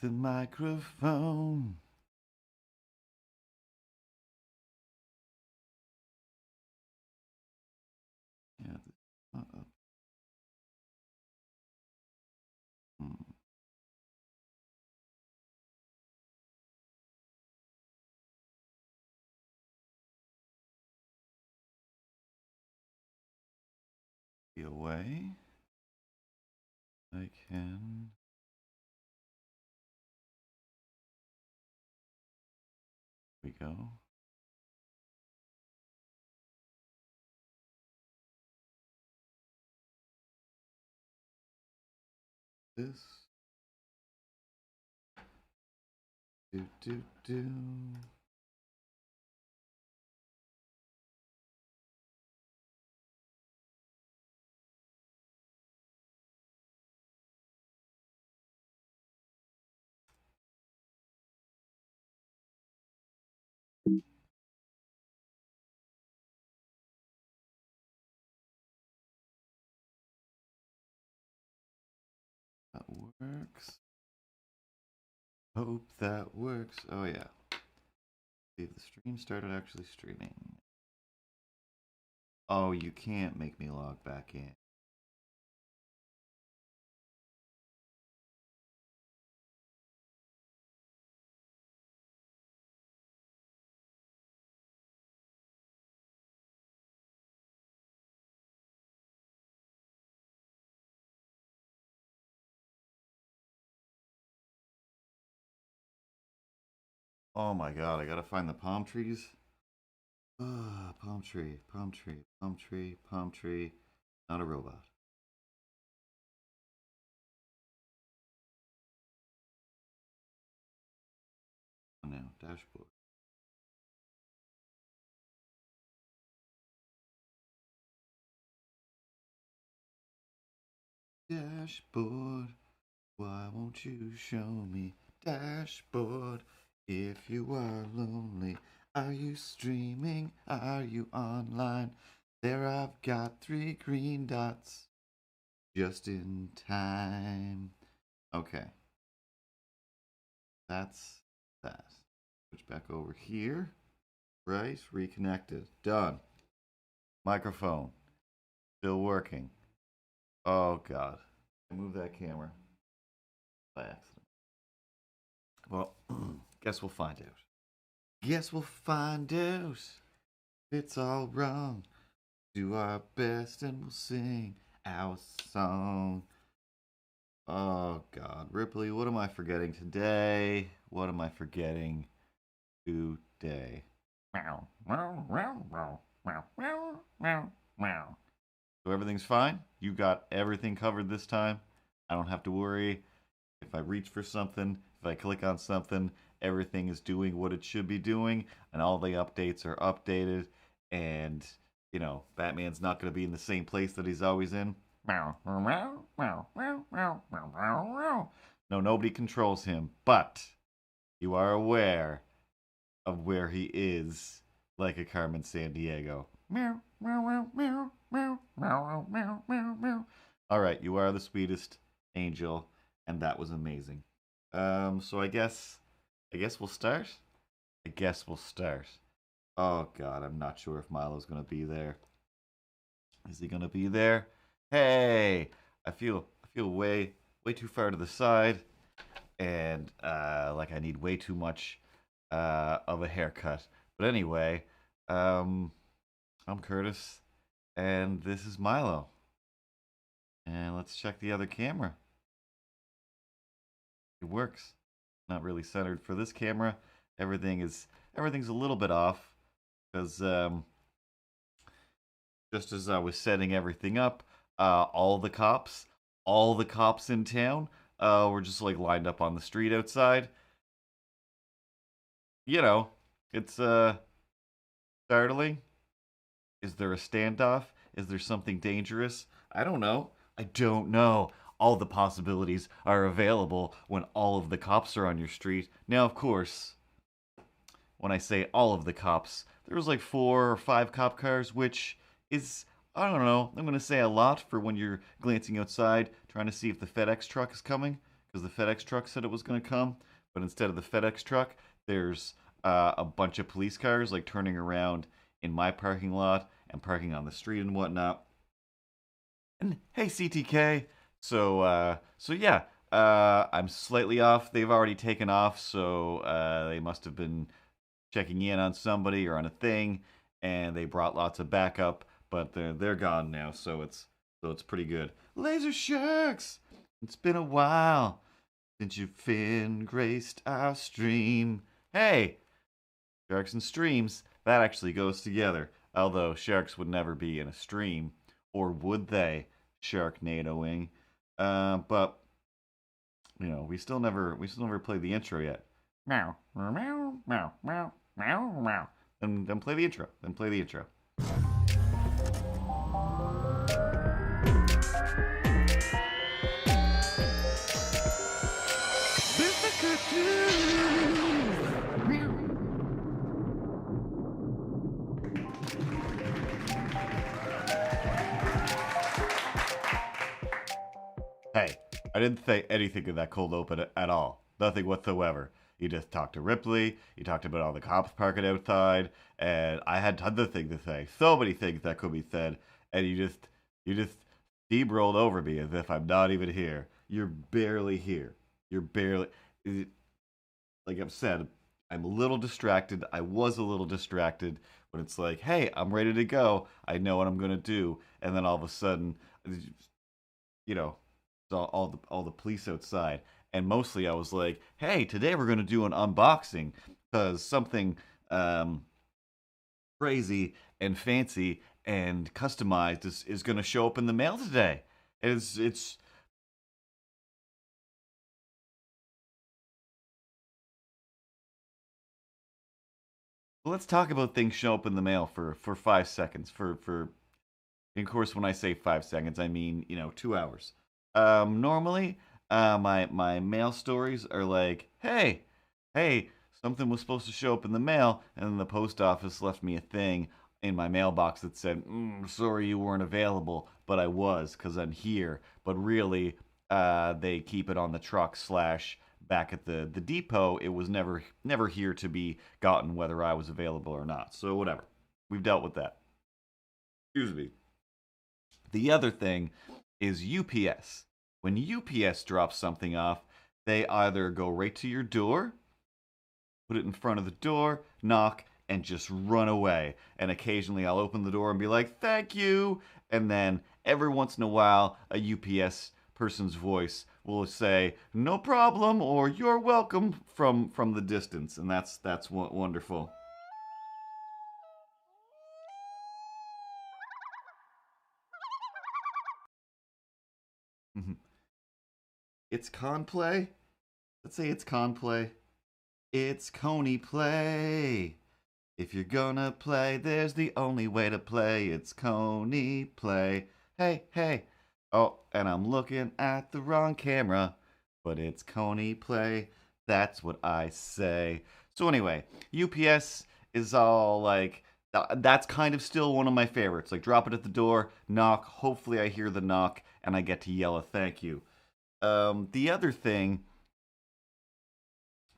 the microphone. Yeah. Be away. I can. We go. This. Do. That works. Hope that works. Oh yeah. See if the stream started actually streaming. Oh, you can't make me log back in. Oh my god, I gotta find the palm trees. Ah, palm tree, palm tree, palm tree, palm tree. Not a robot. Oh no, dashboard. Dashboard, why won't you show me? Dashboard, if you are lonely, are you streaming? Are you online? There I've got 3 green dots. Just in time. Okay. That's that. Switch back over here. Right, reconnected. Done. Microphone. Still working. Oh god. I moved that camera by accident. Well, guess we'll find out. Guess we'll find out. It's all wrong. Do our best and we'll sing our song. Oh god. Ripley, what am I forgetting today? What am I forgetting today? Meow. Meow. Meow. Meow. Meow. Meow. Meow. Meow. So everything's fine? You got everything covered this time? I don't have to worry. If I reach for something, if I click on something, everything is doing what it should be doing, and all the updates are updated, and, you know, Batman's not going to be in the same place that he's always in. Meow, meow, meow, meow, meow, meow, meow, meow. No, nobody controls him, but you are aware of where he is, like a Carmen Sandiego. Meow, meow, meow, meow, meow, meow, meow, meow, meow. All right, you are the sweetest angel, and that was amazing. So I guess we'll start. I guess we'll start. Oh God, I'm not sure if Milo's gonna be there. Is he gonna be there? Hey, I feel way too far to the side, and like I need way too much of a haircut. But anyway, I'm Curtis, and this is Milo. And let's check the other camera. It works. Not really centered for this camera. Everything's a little bit off because just as I was setting everything up, all the cops in town, were just like lined up on the street outside. You know, it's startling. Is there a standoff? Is there something dangerous? I don't know. I don't know. All the possibilities are available when all of the cops are on your street. Now, of course, when I say all of the cops, there was like 4 or 5 cop cars, which is, I don't know, I'm going to say a lot for when you're glancing outside trying to see if the FedEx truck is coming, because the FedEx truck said it was going to come, but instead of the FedEx truck, there's a bunch of police cars like turning around in my parking lot and parking on the street and whatnot. And hey, CTK. So yeah, I'm slightly off. They've already taken off, so they must have been checking in on somebody or on a thing, and they brought lots of backup. But they're gone now, so it's pretty good. Laser Sharks. It's been a while since you've fin graced our stream. Hey, sharks and streams. That actually goes together. Although sharks would never be in a stream, or would they? Sharknadoing. But you know, we still never played the intro yet. Meow, meow, meow, meow, meow, meow. Then play the intro. Then play the intro. Hey, I didn't say anything in that cold open at all. Nothing whatsoever. You just talked to Ripley, you talked about all the cops parking outside, and I had other things to say. So many things that could be said, and you just steamrolled over me as if I'm not even here. You're barely here. You're barely, like I've said, I'm a little distracted. I was a little distracted when it's like, hey, I'm ready to go. I know what I'm gonna do, and then all of a sudden, you know, all the police outside, and mostly I was like, hey, today we're gonna do an unboxing because something crazy and fancy and customized is gonna show up in the mail today. It's let's talk about things show up in the mail for 5 seconds. For of course, when I say 5 seconds, I mean 2 hours. Normally, my mail stories are like, hey, something was supposed to show up in the mail, and then the post office left me a thing in my mailbox that said, sorry you weren't available, but I was because I'm here. But really, they keep it on the truck slash back at the depot. It was never here to be gotten whether I was available or not. So whatever, we've dealt with that. Excuse me. The other thing is UPS. When UPS drops something off, they either go right to your door, put it in front of the door, knock, and just run away. And occasionally I'll open the door and be like, thank you. And then every once in a while, a UPS person's voice will say, no problem, or you're welcome from the distance. And that's wonderful. It's con play. Let's say it's con play. It's Coney play. If you're gonna play, there's the only way to play. It's Coney play. Hey. Oh, and I'm looking at the wrong camera. But it's Coney play. That's what I say. So anyway, UPS is all like, that's kind of still one of my favorites. Like, drop it at the door, knock. Hopefully I hear the knock and I get to yell a thank you. The other thing,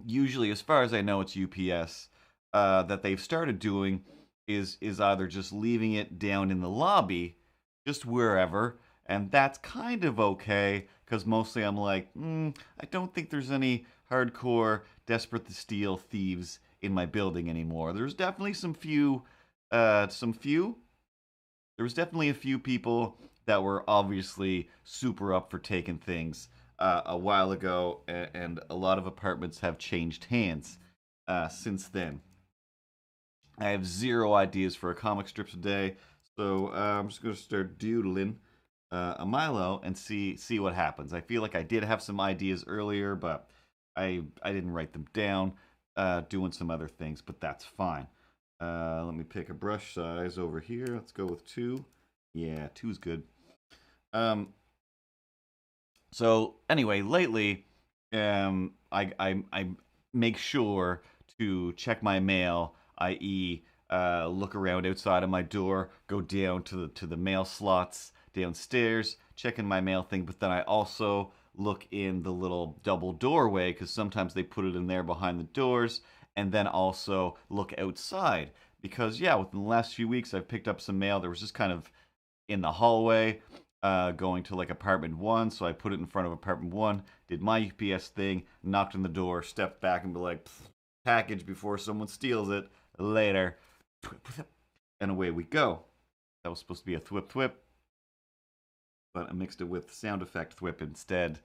usually, as far as I know, it's UPS, that they've started doing is either just leaving it down in the lobby, just wherever, and that's kind of okay, because mostly I'm like, I don't think there's any hardcore, desperate to steal thieves in my building anymore. There's definitely there was definitely a few people that were obviously super up for taking things a while ago, and a lot of apartments have changed hands since then. I have zero ideas for a comic strip today, so I'm just going to start doodling a Milo and see what happens. I feel like I did have some ideas earlier, but I didn't write them down, doing some other things, but that's fine. Let me pick a brush size over here. Let's go with 2. Yeah, 2's good. So anyway, lately, I make sure to check my mail, i.e., look around outside of my door, go down to the mail slots downstairs, checking my mail thing. But then I also look in the little double doorway, because sometimes they put it in there behind the doors, and then also look outside. Because, yeah, within the last few weeks, I've picked up some mail that was just kind of in the hallway, going to like apartment 1. So I put it in front of apartment 1, did my UPS thing, knocked on the door, stepped back, and be like, package before someone steals it. Later. And away we go. That was supposed to be a thwip thwip, but I mixed it with sound effect thwip instead,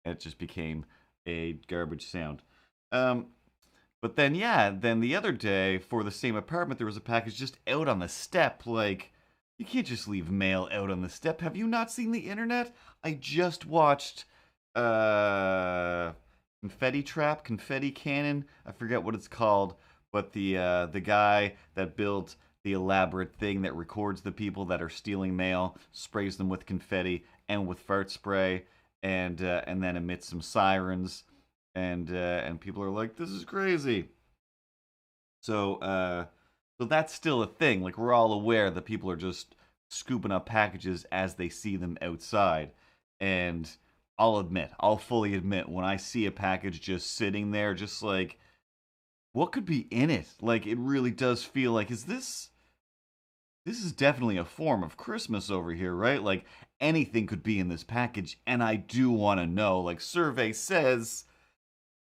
and it just became a garbage sound. But then, yeah, then the other day, for the same apartment, there was a package just out on the step. Like, you can't just leave mail out on the step. Have you not seen the internet? I just watched Confetti Trap, Confetti Cannon. I forget what it's called, but the guy that built the elaborate thing that records the people that are stealing mail, sprays them with confetti and with fart spray, and then emits some sirens, and people are like, "This is crazy." So that's still a thing. Like, we're all aware that people are just scooping up packages as they see them outside, and I'll fully admit, when I see a package just sitting there, just like, what could be in it? Like, it really does feel like, this is definitely a form of Christmas over here, right? Like, anything could be in this package, and I do want to know. Like, survey says,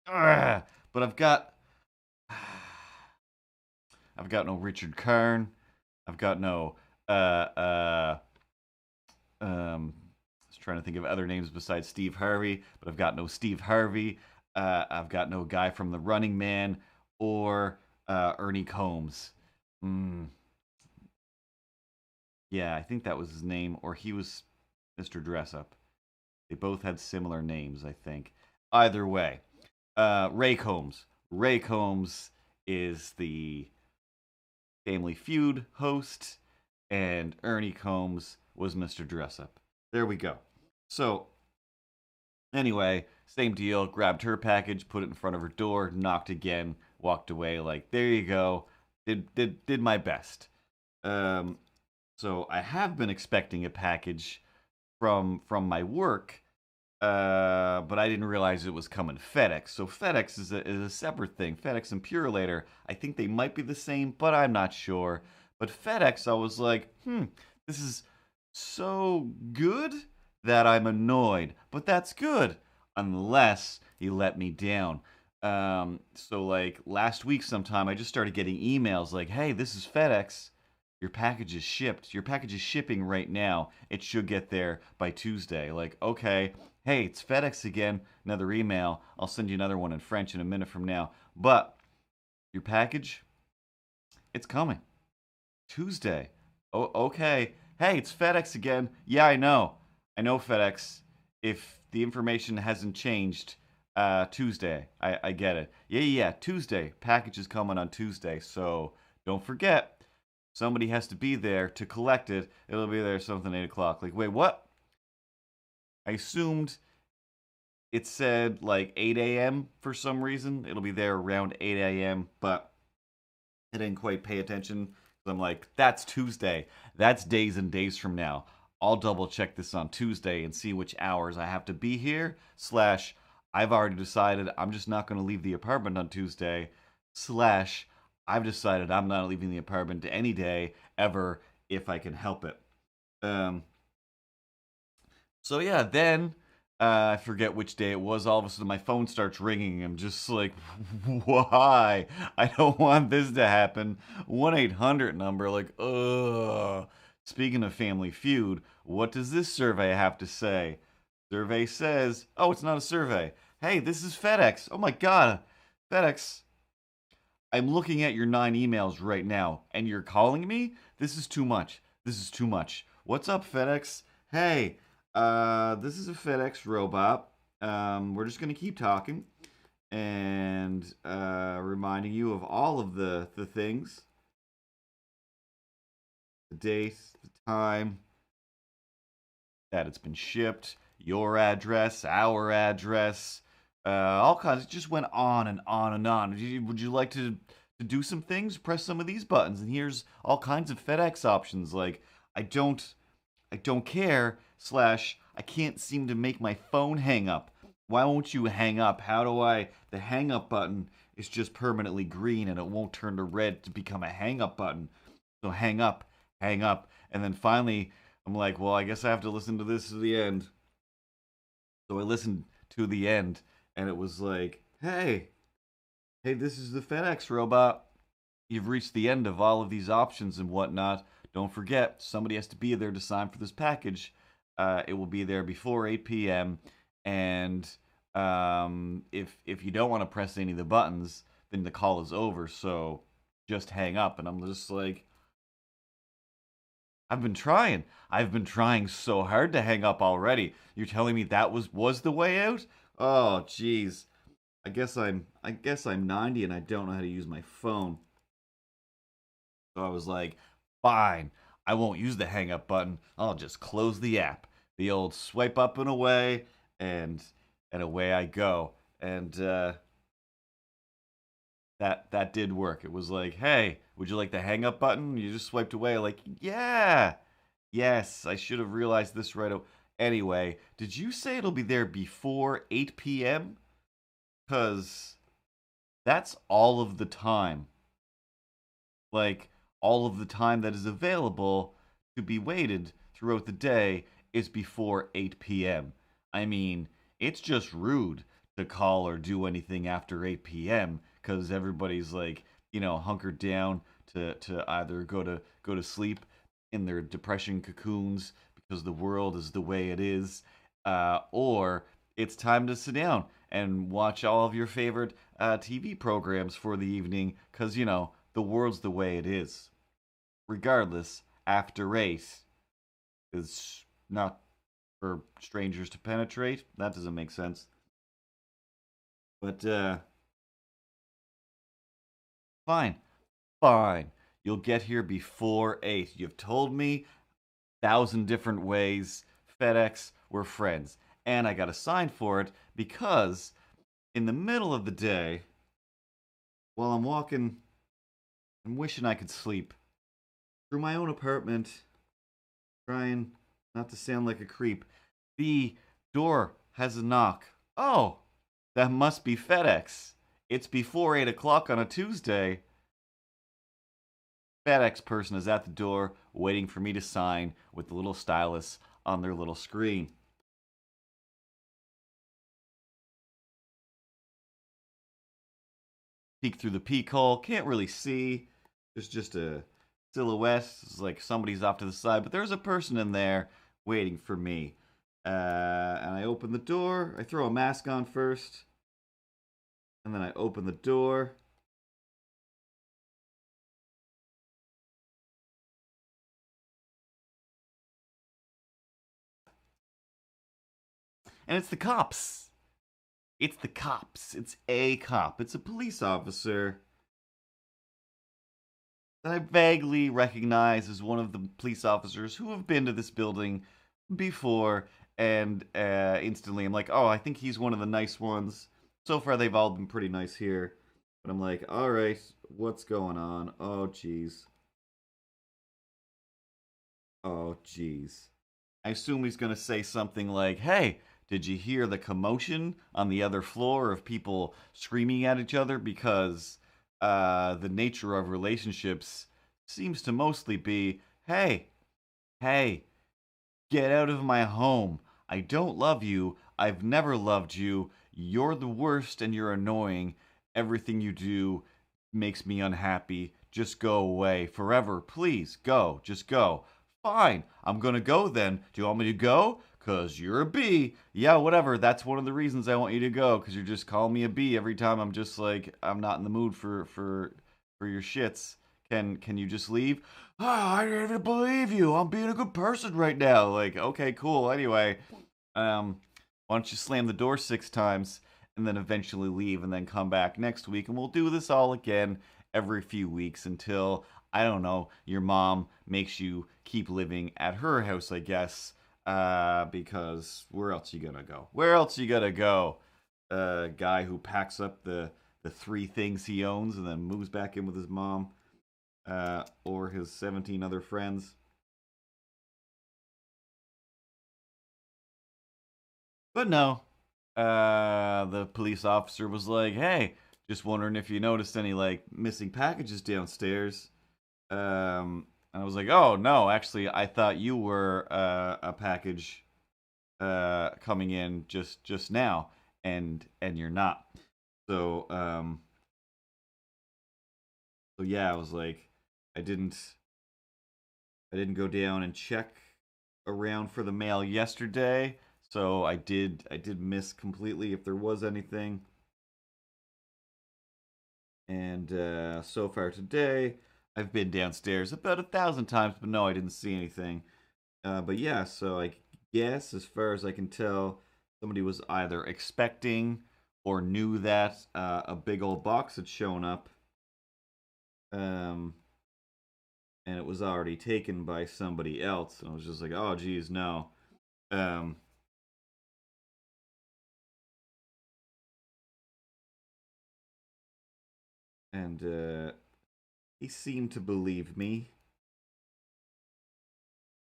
but I've got no Richard Karn. I've got no I was trying to think of other names besides Steve Harvey, but I've got no Steve Harvey. I've got no guy from The Running Man or Ernie Combs. Yeah, I think that was his name, or he was Mr. Dressup. They both had similar names, I think. Either way, Ray Combs. Ray Combs is the Family Feud host, and Ernie Combs was Mr. Dressup. There we go. So, anyway, same deal. Grabbed her package, put it in front of her door, knocked again, walked away. Like, there you go. Did my best. So I have been expecting a package from my work, but I didn't realize it was coming FedEx. So FedEx is a separate thing. FedEx and Purolator, I think they might be the same, but I'm not sure. But FedEx, I was like, this is so good that I'm annoyed. But that's good, unless he let me down. So like last week sometime, I just started getting emails like, hey, this is FedEx. Your package is shipped. Your package is shipping right now. It should get there by Tuesday. Like, okay, hey, it's FedEx again. Another email. I'll send you another one in French in a minute from now. But your package, it's coming. Tuesday. Oh, okay. Hey, it's FedEx again. Yeah, I know. I know FedEx. If the information hasn't changed, Tuesday. I get it. Yeah. Tuesday. Package is coming on Tuesday. So don't forget. Somebody has to be there to collect it. It'll be there something 8 o'clock. Like, wait, what? I assumed it said like 8 a.m. for some reason. It'll be there around 8 a.m., but I didn't quite pay attention. I'm like, that's Tuesday. That's days and days from now. I'll double check this on Tuesday and see which hours I have to be here. / I've already decided I'm just not going to leave the apartment on Tuesday. / I've decided I'm not leaving the apartment any day ever if I can help it. So yeah, then I forget which day it was. All of a sudden, my phone starts ringing. I'm just like, why? I don't want this to happen. 1-800 number, like, ugh. Speaking of Family Feud, what does this survey have to say? Survey says, oh, it's not a survey. Hey, this is FedEx. Oh my God, FedEx. I'm looking at your 9 emails right now, and you're calling me? This is too much. This is too much. What's up, FedEx? Hey, this is a FedEx robot. We're just going to keep talking and reminding you of all of the things. The date, the time that it's been shipped, your address, our address, all kinds. It just went on and on and on. Would you like to do some things? Press some of these buttons, and here's all kinds of FedEx options. Like, I don't care. / I can't seem to make my phone hang up. Why won't you hang up? How do I? The hang up button is just permanently green and it won't turn to red to become a hang up button. So hang up. And then finally, I'm like, well, I guess I have to listen to this to the end. So I listened to the end and it was like, hey, this is the FedEx robot. You've reached the end of all of these options and whatnot. Don't forget, somebody has to be there to sign for this package. It will be there before 8 p.m. And if you don't want to press any of the buttons, then the call is over. So just hang up. And I'm just like, I've been trying. I've been trying so hard to hang up already. You're telling me that was the way out? Oh, jeez. I guess I'm 90 and I don't know how to use my phone. So I was like, fine, I won't use the hang up button. I'll just close the app. The old swipe up and away, and away I go. And that did work. It was like, hey, would you like the hang up button? You just swiped away. Like, yeah, yes, I should have realized this right away. Anyway, did you say it'll be there before 8 p.m.? Because that's all of the time. Like, all of the time that is available to be waited throughout the day is before 8 p.m. I mean, it's just rude to call or do anything after 8 p.m. because everybody's like, hunkered down to either go to sleep in their depression cocoons because the world is the way it is, or it's time to sit down and watch all of your favorite TV programs for the evening because, the world's the way it is. Regardless, after 8 is not for strangers to penetrate. That doesn't make sense. But, fine. Fine. You'll get here before 8. You've told me 1,000 different ways. FedEx, we're friends. And I got a sign for it because in the middle of the day, while I'm walking, I'm wishing I could sleep through my own apartment, trying not to sound like a creep. The door has a knock. Oh, that must be FedEx. It's before 8 o'clock on a Tuesday. FedEx person is at the door waiting for me to sign with the little stylus on their little screen. Peek through the peek hole, can't really see. There's just a silhouette. It's like somebody's off to the side, but there's a person in there waiting for me. And I open the door. I throw a mask on first. And then I open the door. And it's the cops. It's the cops. It's a cop. It's a police officer that I vaguely recognize as one of the police officers who have been to this building before. And instantly I'm like, oh, I think he's one of the nice ones. So far, they've all been pretty nice here. But I'm like, all right, what's going on? Oh, jeez. Oh, jeez. I assume he's going to say something like, hey, did you hear the commotion on the other floor of people screaming at each other? Because the nature of relationships seems to mostly be, hey, hey, get out of my home. I don't love you. I've never loved you. You're the worst and you're annoying. Everything you do makes me unhappy. Just go away forever. Please go. Just go. Fine. I'm going to go then. Do you want me to go? Because you're a bee. Yeah, whatever. That's one of the reasons I want you to go. Because you're just calling me a bee every time I'm just like, I'm not in the mood for your shits. Can you just leave? Oh, I didn't even believe you. I'm being a good person right now. Like, okay, cool. Anyway, why don't you slam the door 6 times and then eventually leave and then come back next week and we'll do this all again every few weeks until, I don't know, your mom makes you keep living at her house, I guess. Because where else you gonna go? Where else you gonna go? Guy who packs up the 3 things he owns and then moves back in with his mom, or his 17 other friends. But no, the police officer was like, "Hey, just wondering if you noticed any like missing packages downstairs." And I was like, "Oh no, actually, I thought you were a package coming in just now, and you're not." So so yeah, I was like, I didn't I didn't go down and check around for the mail yesterday, so I did miss completely if there was anything. And so far today, I've been downstairs about 1,000 times, but no, I didn't see anything. But yeah, so I guess as far as I can tell, somebody was either expecting or knew that a big old box had shown up, um, and it was already taken by somebody else. And I was just like, oh, geez, no. Um, and he seemed to believe me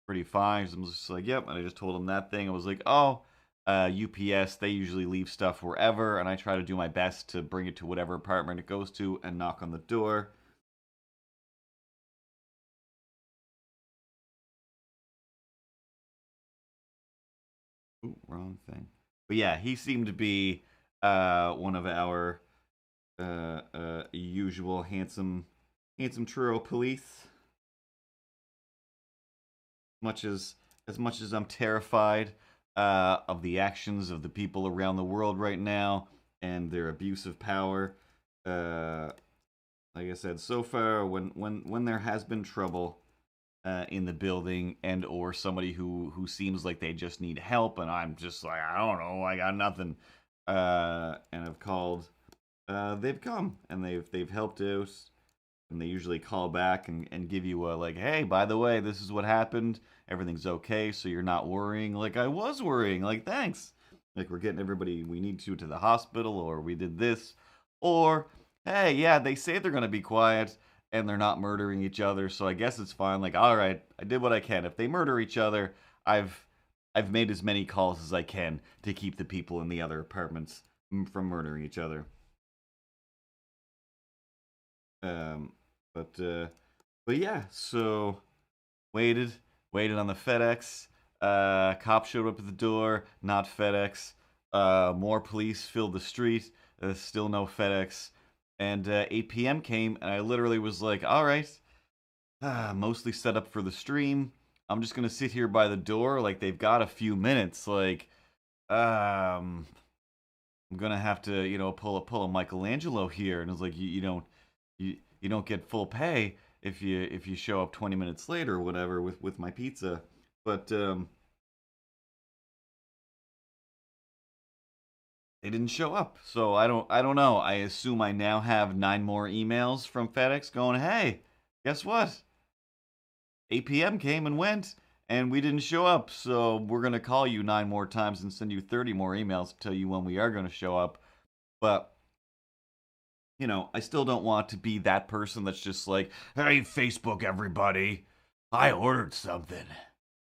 pretty fine. I was just like, yep. And I just told him that thing. I was like, oh, UPS, they usually leave stuff wherever, and I try to do my best to bring it to whatever apartment it goes to and knock on the door. Ooh, wrong thing. But yeah, he seemed to be one of our usual handsome trio police. Much as much as I'm terrified of the actions of the people around the world right now and their abuse of power. Uh, like I said, so far when there has been trouble in the building and or somebody who seems like they just need help and I'm just like I don't know, I got nothing, and I've called, they've come and they've helped out, and they usually call back and give you a like, hey, by the way, this is what happened, everything's okay, so you're not worrying like I was worrying, like thanks, like we're getting everybody we need to the hospital, or we did this, or hey, yeah, they say they're gonna be quiet and they're not murdering each other, so I guess it's fine. Like, all right, I did what I can. If they murder each other, I've made as many calls as I can to keep the people in the other apartments from murdering each other. Um, but uh, but yeah, so waited, waited on the FedEx. Cop showed up at the door, not FedEx. More police filled the street. Still no FedEx. And 8 p.m. came, and I literally was like, all right, mostly set up for the stream. I'm just gonna sit here by the door. Like they've got a few minutes. Like, I'm gonna have to, pull a Michelangelo here. And it's like you don't get full pay if you show up 20 minutes late or whatever with my pizza. But they didn't show up, so I don't know. I assume I now have 9 more emails from FedEx going, hey, guess what? 8 p.m. came and went, and we didn't show up. So we're gonna call you 9 more times and send you 30 more emails to tell you when we are gonna show up. But I still don't want to be that person that's just like, hey, Facebook, everybody, I ordered something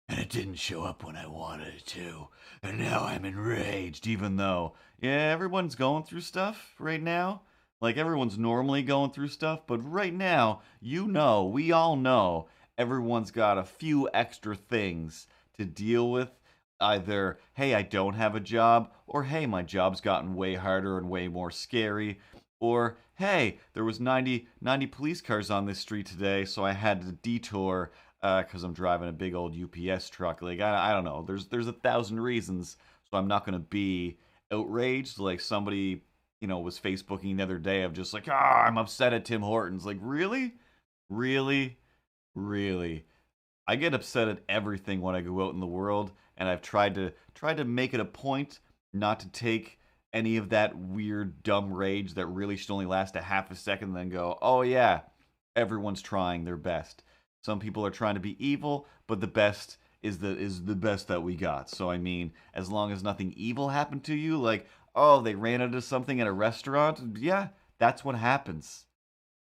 and it didn't show up when I wanted it to, and now I'm enraged, even though, yeah, everyone's going through stuff right now. Like, everyone's normally going through stuff, but right now, we all know, everyone's got a few extra things to deal with. Either, hey, I don't have a job, or hey, my job's gotten way harder and way more scary, or hey, there was 90 police cars on this street today, so I had to detour because I'm driving a big old UPS truck. Like I don't know. There's 1,000 reasons, so I'm not gonna be outraged. Like somebody was Facebooking the other day of just like, I'm upset at Tim Hortons. Like really, really, really. I get upset at everything when I go out in the world, and I've tried to make it a point not to take any of that weird dumb rage that really should only last a half a second and then go, oh yeah, everyone's trying their best. Some people are trying to be evil, but the best is the best that we got. So I mean, as long as nothing evil happened to you, like, oh, they ran into something at a restaurant, yeah, that's what happens.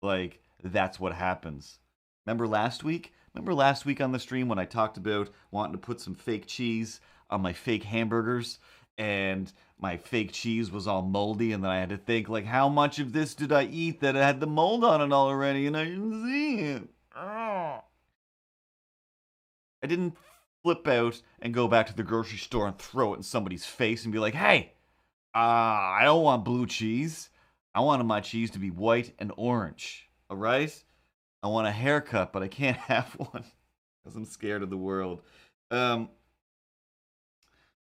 Like, that's what happens. Remember last week? Remember last week on the stream when I talked about wanting to put some fake cheese on my fake hamburgers, and my fake cheese was all moldy, and then I had to think, like, how much of this did I eat that had the mold on it already, and I didn't see it. Oh. I didn't flip out and go back to the grocery store and throw it in somebody's face and be like, hey, I don't want blue cheese. I wanted my cheese to be white and orange. All right? I want a haircut, but I can't have one because I'm scared of the world. But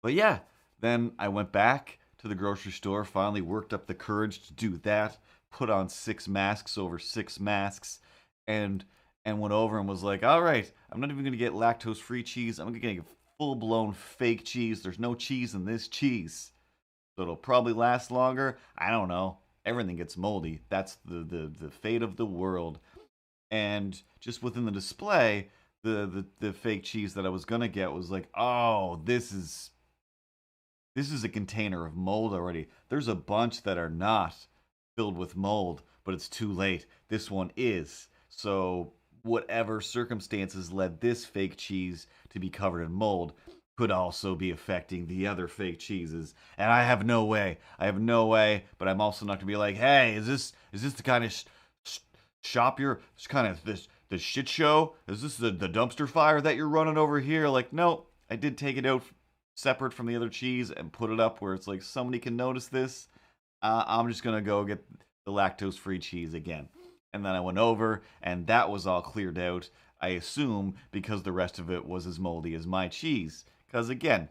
yeah, then I went back to the grocery store, finally worked up the courage to do that, put on 6 masks over 6 masks, and went over and was like, all right, I'm not even going to get lactose-free cheese. I'm going to get full-blown fake cheese. There's no cheese in this cheese. So it'll probably last longer. I don't know. Everything gets moldy. That's the fate of the world. And just within the display, the fake cheese that I was gonna get was like, oh, this is a container of mold already. There's a bunch that are not filled with mold, but it's too late. This one is. So whatever circumstances led this fake cheese to be covered in mold could also be affecting the other fake cheeses. And I have no way. But I'm also not gonna be like, hey, is this the kind of shop you're kind of the shit show? Is this the dumpster fire that you're running over here? Like, no, I did take it out separate from the other cheese and put it up where it's like somebody can notice this. I'm just gonna go get the lactose-free cheese again. And then I went over, and that was all cleared out, I assume, because the rest of it was as moldy as my cheese. Because again,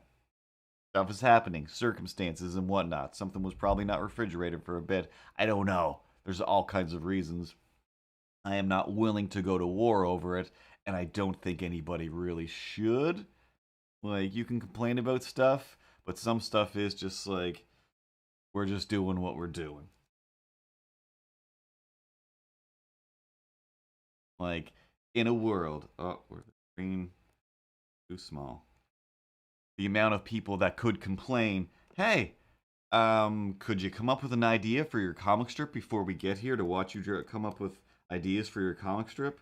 stuff is happening, circumstances and whatnot. Something was probably not refrigerated for a bit. I don't know. There's all kinds of reasons. I am not willing to go to war over it, and I don't think anybody really should. Like, you can complain about stuff, but some stuff is just like, we're just doing what we're doing. Like, in a world, oh, where's the screen? Too small. The amount of people that could complain, hey, could you come up with an idea for your comic strip before we get here to watch you come up with ideas for your comic strip?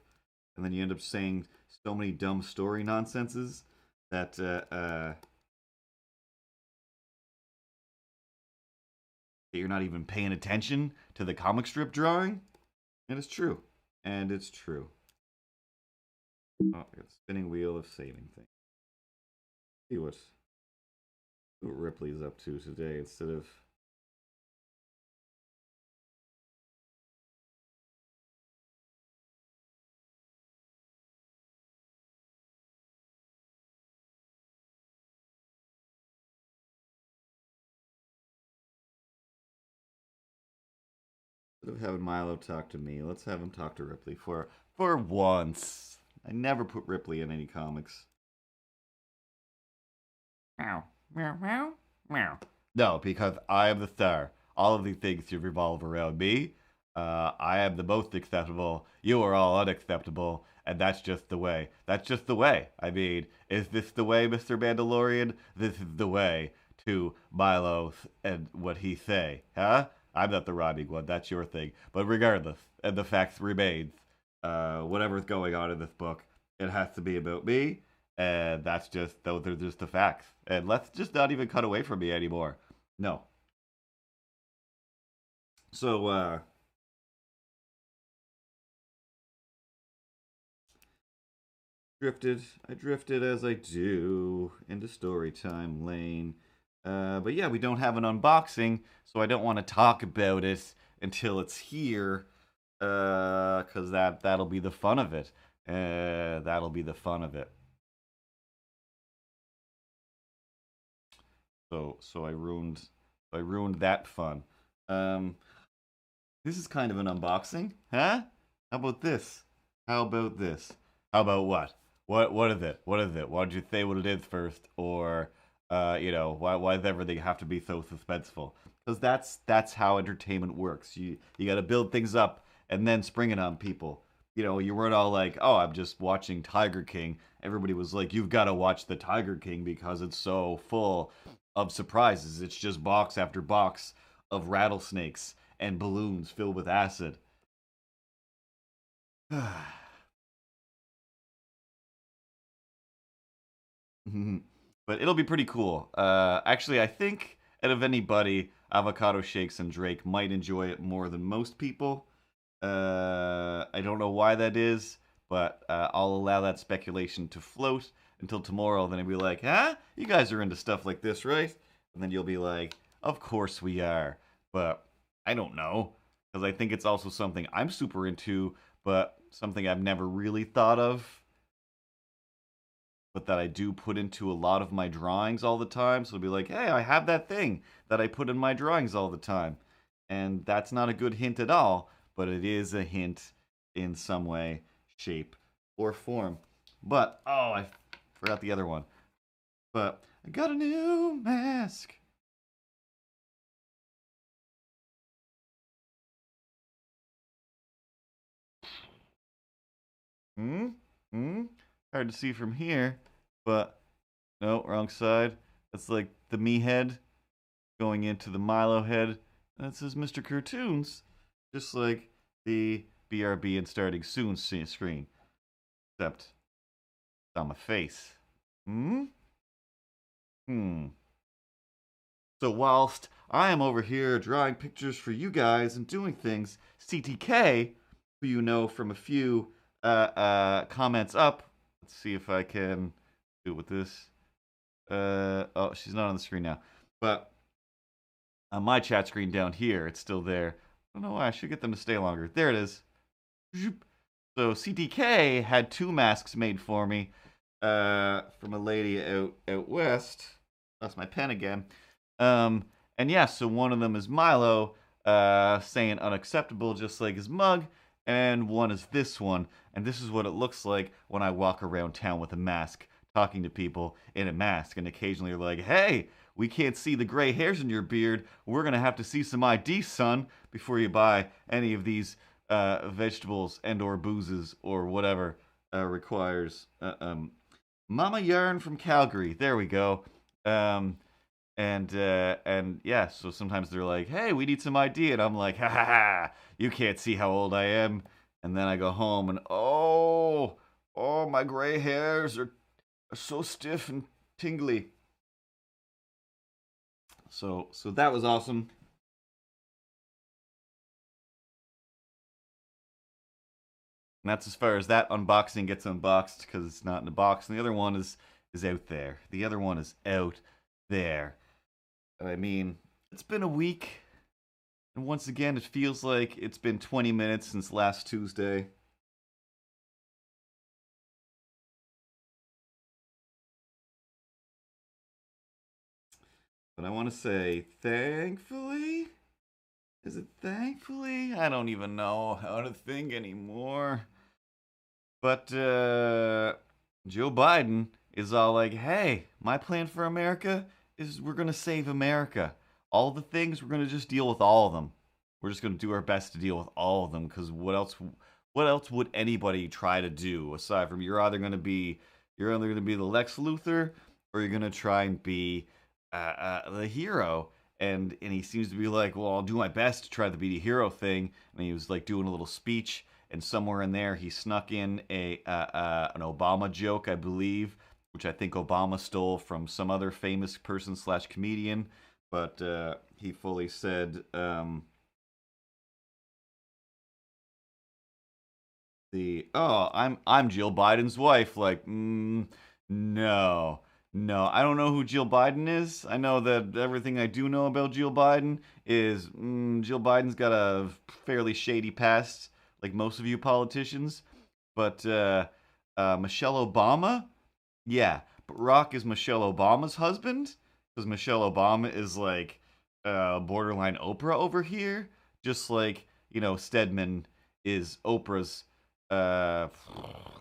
And then you end up saying so many dumb story nonsenses that you're not even paying attention to the comic strip drawing. And it's true. And it's true. Oh, I got the spinning wheel of saving things. See what Ripley's up to today instead of having Milo talk to me. Let's have him talk to Ripley for once. I never put Ripley in any comics. Meow, meow, meow, meow. No, because I am the star. All of these things should revolve around me. I am the most acceptable. You are all unacceptable, and that's just the way. That's just the way. I mean, is this the way, Mr. Mandalorian? This is the way to Milo and what he say, huh? I'm not the rhyming one. That's your thing. But regardless, and the facts remains, whatever's going on in this book, it has to be about me, and those are just the facts. And let's just not even cut away from me anymore. No. So, I drifted as I do into story time lane. But yeah, we don't have an unboxing, so I don't want to talk about it until it's here, because that'll be the fun of it. That'll be the fun of it. So I ruined that fun. This is kind of an unboxing, huh? How about this? How about this? How about what? What is it? What is it? Why don't you say what it is first? Or why does everything have to be so suspenseful? Because that's how entertainment works. You got to build things up and then spring it on people. You weren't all like, oh, I'm just watching Tiger King. Everybody was like, you've got to watch the Tiger King because it's so full of surprises. It's just box after box of rattlesnakes and balloons filled with acid. But it'll be pretty cool. Actually, I think out of anybody, avocado shakes and Drake might enjoy it more than most people. I don't know why that is, but I'll allow that speculation to float until tomorrow. Then I'll be like, huh? You guys are into stuff like this, right? And then you'll be like, of course we are. But I don't know, because I think it's also something I'm super into, but something I've never really thought of, but that I do put into a lot of my drawings all the time. So it'll be like, hey, I have that thing that I put in my drawings all the time. And that's not a good hint at all, but it is a hint in some way, shape, or form. But, oh, I forgot the other one. But I got a new mask. Hmm? Hmm? Hard to see from here, but no, wrong side. That's like the me head going into the Milo head. And it says MrCurtoons, just like the BRB and starting soon screen. Except it's on my face. Hmm? Hmm. So whilst I am over here drawing pictures for you guys and doing things, CTK, who you know from a few comments up, let's see if I can do it with this. Oh, she's not on the screen now. But on my chat screen down here, it's still there. I don't know why. I should get them to stay longer. There it is. So CTK had 2 masks made for me from a lady out west. That's my pen again. And yeah, so one of them is Milo saying unacceptable, just like his mug, and one is this one. And this is what it looks like when I walk around town with a mask, talking to people in a mask, and occasionally you're like, hey, we can't see the gray hairs in your beard. We're gonna have to see some ID, son, before you buy any of these vegetables and or boozes or whatever requires. Mama Yarn from Calgary. There we go. And yeah, so sometimes they're like, "Hey, we need some ID," and I'm like, "Ha ha ha! You can't see how old I am." And then I go home and oh, my gray hairs are so stiff and tingly. So that was awesome. And that's as far as that unboxing gets unboxed because it's not in the box. And the other one is out there. The other one is out there. I mean, it's been a week, and once again, it feels like it's been 20 minutes since last Tuesday. But I want to say, thankfully, is it thankfully? I don't even know how to think anymore. But Joe Biden is all like, hey, my plan for America is we're going to save America. All the things, we're going to just deal with all of them. We're just going to do our best to deal with all of them because what else would anybody try to do aside from you're either going to be the Lex Luthor or you're going to try and be the hero. And he seems to be like, well, I'll do my best to try to be the hero thing. And he was like doing a little speech, and somewhere in there he snuck in an Obama joke, I believe, which I think Obama stole from some other famous person slash comedian. But he fully said I'm Jill Biden's wife. Like, no. No, I don't know who Jill Biden is. I know that everything I do know about Jill Biden is Jill Biden's got a fairly shady past, like most of you politicians. But Michelle Obama, yeah, Barack is Michelle Obama's husband because Michelle Obama is like borderline Oprah over here, just like Stedman is Oprah's uh,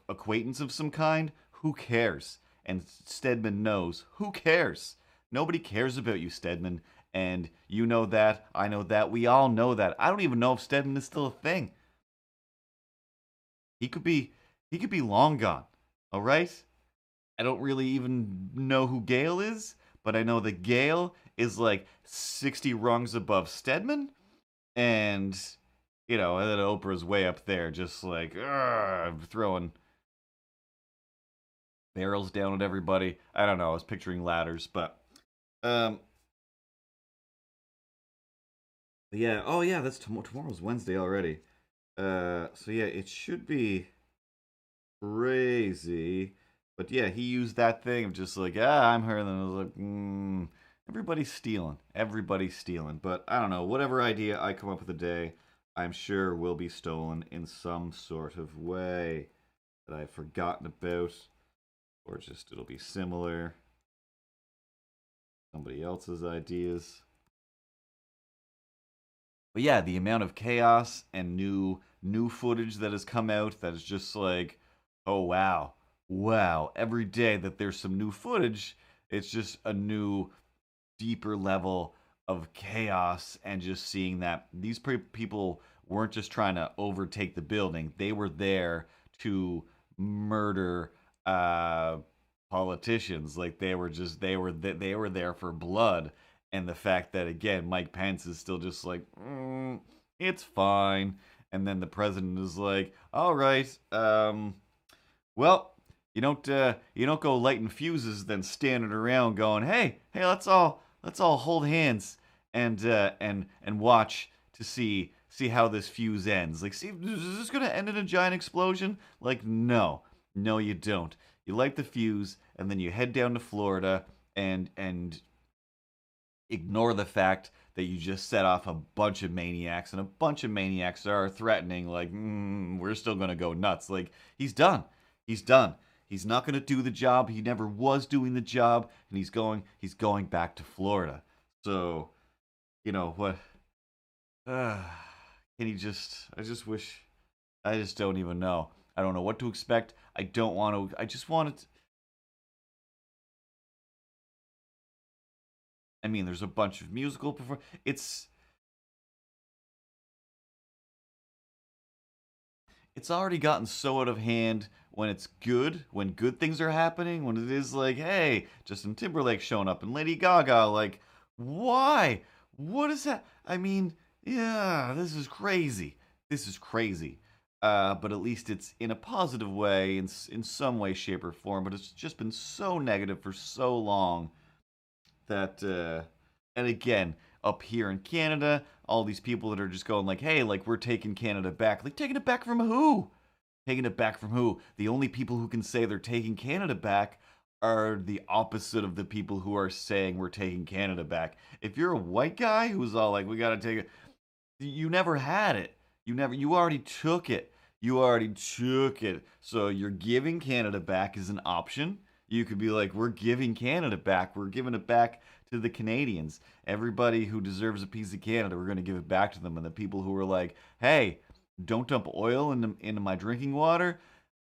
acquaintance of some kind. Who cares? And Stedman knows. Who cares? Nobody cares about you, Stedman. And you know that. I know that. We all know that. I don't even know if Stedman is still a thing. He could be. He could be long gone. All right. I don't really even know who Gail is, but I know that Gail is like 60 rungs above Stedman, and and then Oprah's way up there, just like throwing barrels down at everybody. I don't know. I was picturing ladders, but um, Yeah. Oh yeah, that's tomorrow's Wednesday already. So yeah, it should be crazy. But yeah, he used that thing of just like, I'm her. And then I was like, everybody's stealing. Everybody's stealing. But I don't know. Whatever idea I come up with a day, I'm sure will be stolen in some sort of way that I've forgotten about. Or just it'll be similar. Somebody else's ideas. But yeah, the amount of chaos and new footage that has come out that is just like, oh wow, wow. Every day that there's some new footage, it's just a new, deeper level of chaos, and just seeing that these people weren't just trying to overtake the building; they were there to murder uh, politicians. Like they were there for blood. And the fact that again Mike Pence is still just like, it's fine, and then the president is like, all right, well, you don't go lighting fuses then standing around going, hey, let's all hold hands and watch to see how this fuse ends. Like, see, is this gonna end in a giant explosion? Like, no, you don't. You light the fuse and then you head down to Florida and ignore the fact that you just set off a bunch of maniacs, and a bunch of maniacs are threatening, like, we're still gonna go nuts. Like, he's done. He's done. He's not gonna do the job. He never was doing the job, and he's going back to Florida. So, you know what? Uh, can he just? I just wish. I just don't even know. I don't know what to expect. I don't want to. I just want it. I mean, there's a bunch of musical perform. It's already gotten so out of hand when it's good, when good things are happening, when it is like, hey, Justin Timberlake showing up and Lady Gaga, like, why? What is that? I mean, yeah, this is crazy. This is crazy. But at least it's in a positive way, in some way, shape, or form. But it's just been so negative for so long that and again, up here in Canada, all these people that are just going like, hey, like, we're taking Canada back. Like, taking it back from who? Taking it back from who? The only people who can say they're taking Canada back are the opposite of the people who are saying we're taking Canada back. If you're a white guy who's all like, we gotta take it, you never had it. You already took it. You already took it. So you're giving Canada back as an option. You could be like, we're giving Canada back. We're giving it back to the Canadians. Everybody who deserves a piece of Canada, we're going to give it back to them. And the people who are like, hey, don't dump oil into my drinking water,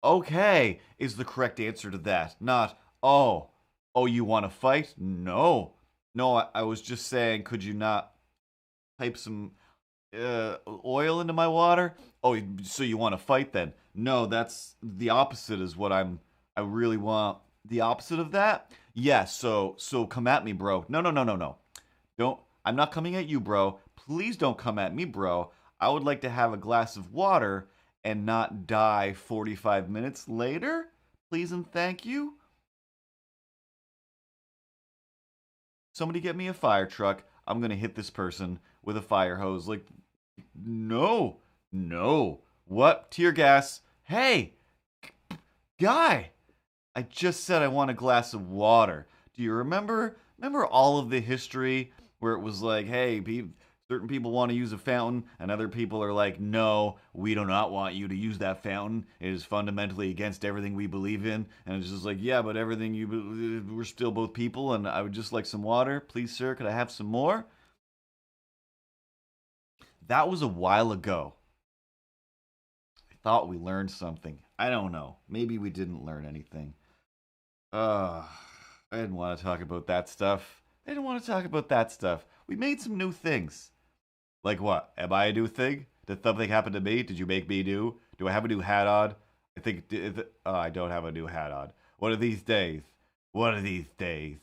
okay, is the correct answer to that. Not, oh, you want to fight? No. No, I was just saying, could you not pipe some oil into my water? Oh, so you want to fight then? No, that's the opposite. Is what I really want. The opposite of that? Yeah. So come at me, bro. No. Don't. I'm not coming at you, bro. Please don't come at me, bro. I would like to have a glass of water and not die 45 minutes later. Please and thank you. Somebody get me a fire truck. I'm gonna hit this person with a fire hose. Like, no, no. What? Tear gas? Hey, guy, I just said I want a glass of water. Do you remember all of the history where it was like, hey, certain people want to use a fountain, and other people are like, no, we do not want you to use that fountain. It is fundamentally against everything we believe in. And it's just like, yeah, but we're still both people, and I would just like some water. Please, sir, could I have some more? That was a while ago. I thought we learned something. I don't know. Maybe we didn't learn anything. Uh, I didn't want to talk about that stuff. I didn't want to talk about that stuff. We made some new things. Like what? Am I a new thing? Did something happen to me? Did you make me new? Do I have a new hat on? I think I don't have a new hat on. One of these days, one of these days,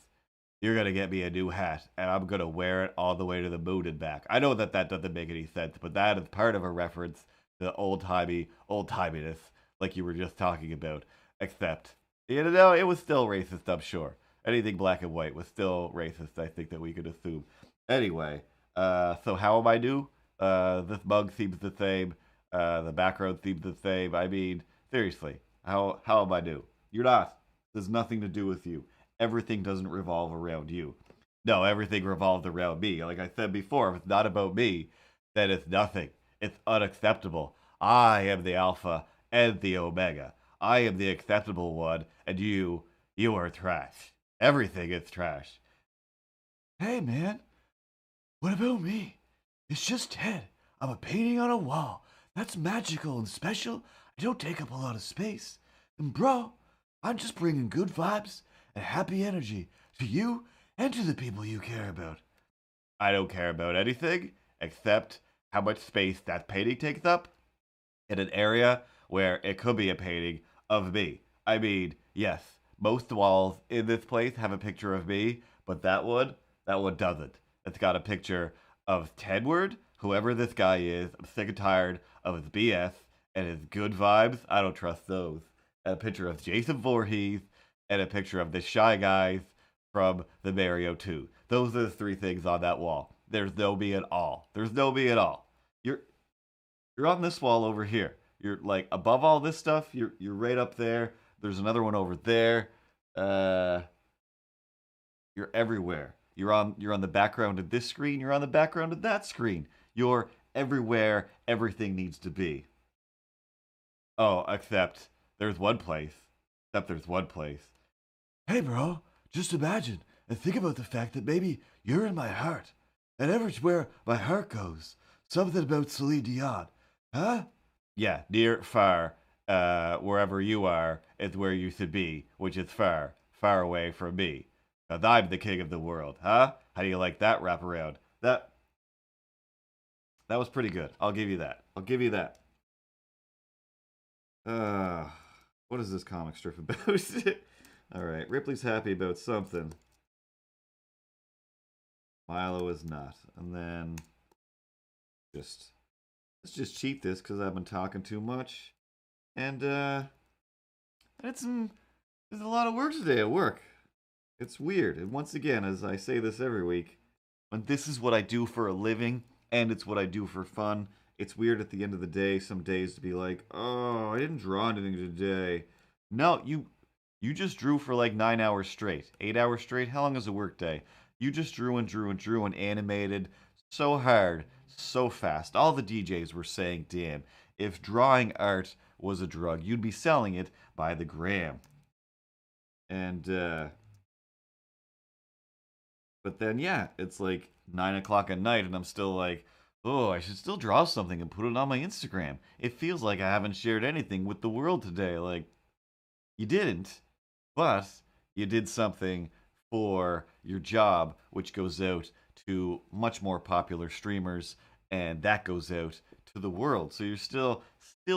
you're gonna get me a new hat, and I'm gonna wear it all the way to the moon and back. I know that doesn't make any sense, but that is part of a reference to old timiness, like you were just talking about. Except, it was still racist. I'm sure anything black and white was still racist. I think that we could assume. Anyway, So how am I new? This mug seems the same. The background seems the same. I mean, seriously, how am I new? You're not. There's nothing to do with you. Everything doesn't revolve around you. No, everything revolves around me. Like I said before, if it's not about me, then it's nothing. It's unacceptable. I am the alpha and the omega. I am the acceptable one, and you are trash. Everything is trash. Hey, man, what about me? It's just Ted. I'm a painting on a wall. That's magical and special. I don't take up a lot of space. And bro, I'm just bringing good vibes and happy energy to you and to the people you care about. I don't care about anything except how much space that painting takes up in an area where it could be a painting of me. I mean, yes, most walls in this place have a picture of me, but that one doesn't. It's got a picture of Tedward, whoever this guy is. I'm sick and tired of his BS and his good vibes. I don't trust those. And a picture of Jason Voorhees and a picture of the Shy Guys from the Mario 2. Those are the three things on that wall. There's no me at all. There's no me at all. You're on this wall over here. You're like above all this stuff. You're right up there. There's another one over there. Uh, you're everywhere. You're on the background of this screen. You're on the background of that screen. You're everywhere everything needs to be. Oh, except there's one place. Except there's one place. Hey, bro, just imagine and think about the fact that maybe you're in my heart. And everywhere my heart goes. Something about Celine Dion. Huh? Yeah, near, far, wherever you are is where you should be, which is far, far away from me. Because I'm the king of the world, huh? How do you like that wraparound? That was pretty good. I'll give you that. I'll give you that. What is this comic strip about? All right, Ripley's happy about something. Milo is not. And then let's just cheat this because I've been talking too much. And there's a lot of work today at work. It's weird. And once again, as I say this every week, when this is what I do for a living and it's what I do for fun, it's weird at the end of the day, some days to be like, oh, I didn't draw anything today. No, you just drew for like 9 hours straight. 8 hours straight? How long is a work day? You just drew and drew and drew and animated so hard, so fast. All the DJs were saying, damn, if drawing art was a drug, you'd be selling it by the gram. And, but then, yeah, it's like 9 o'clock at night and I'm still like, oh, I should still draw something and put it on my Instagram. It feels like I haven't shared anything with the world today. Like, you didn't, but you did something for your job, which goes out to much more popular streamers, and that goes out to the world. So you're still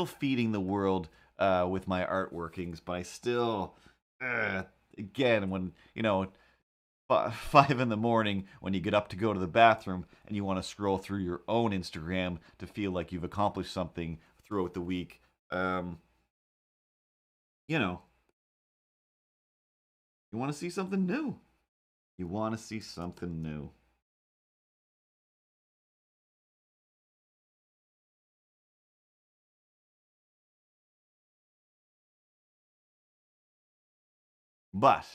feeding the world with my art workings, but I still, again, when, you know, 5 in the morning when you get up to go to the bathroom and you want to scroll through your own Instagram to feel like you've accomplished something throughout the week. You know, you want to see something new. You want to see something new. But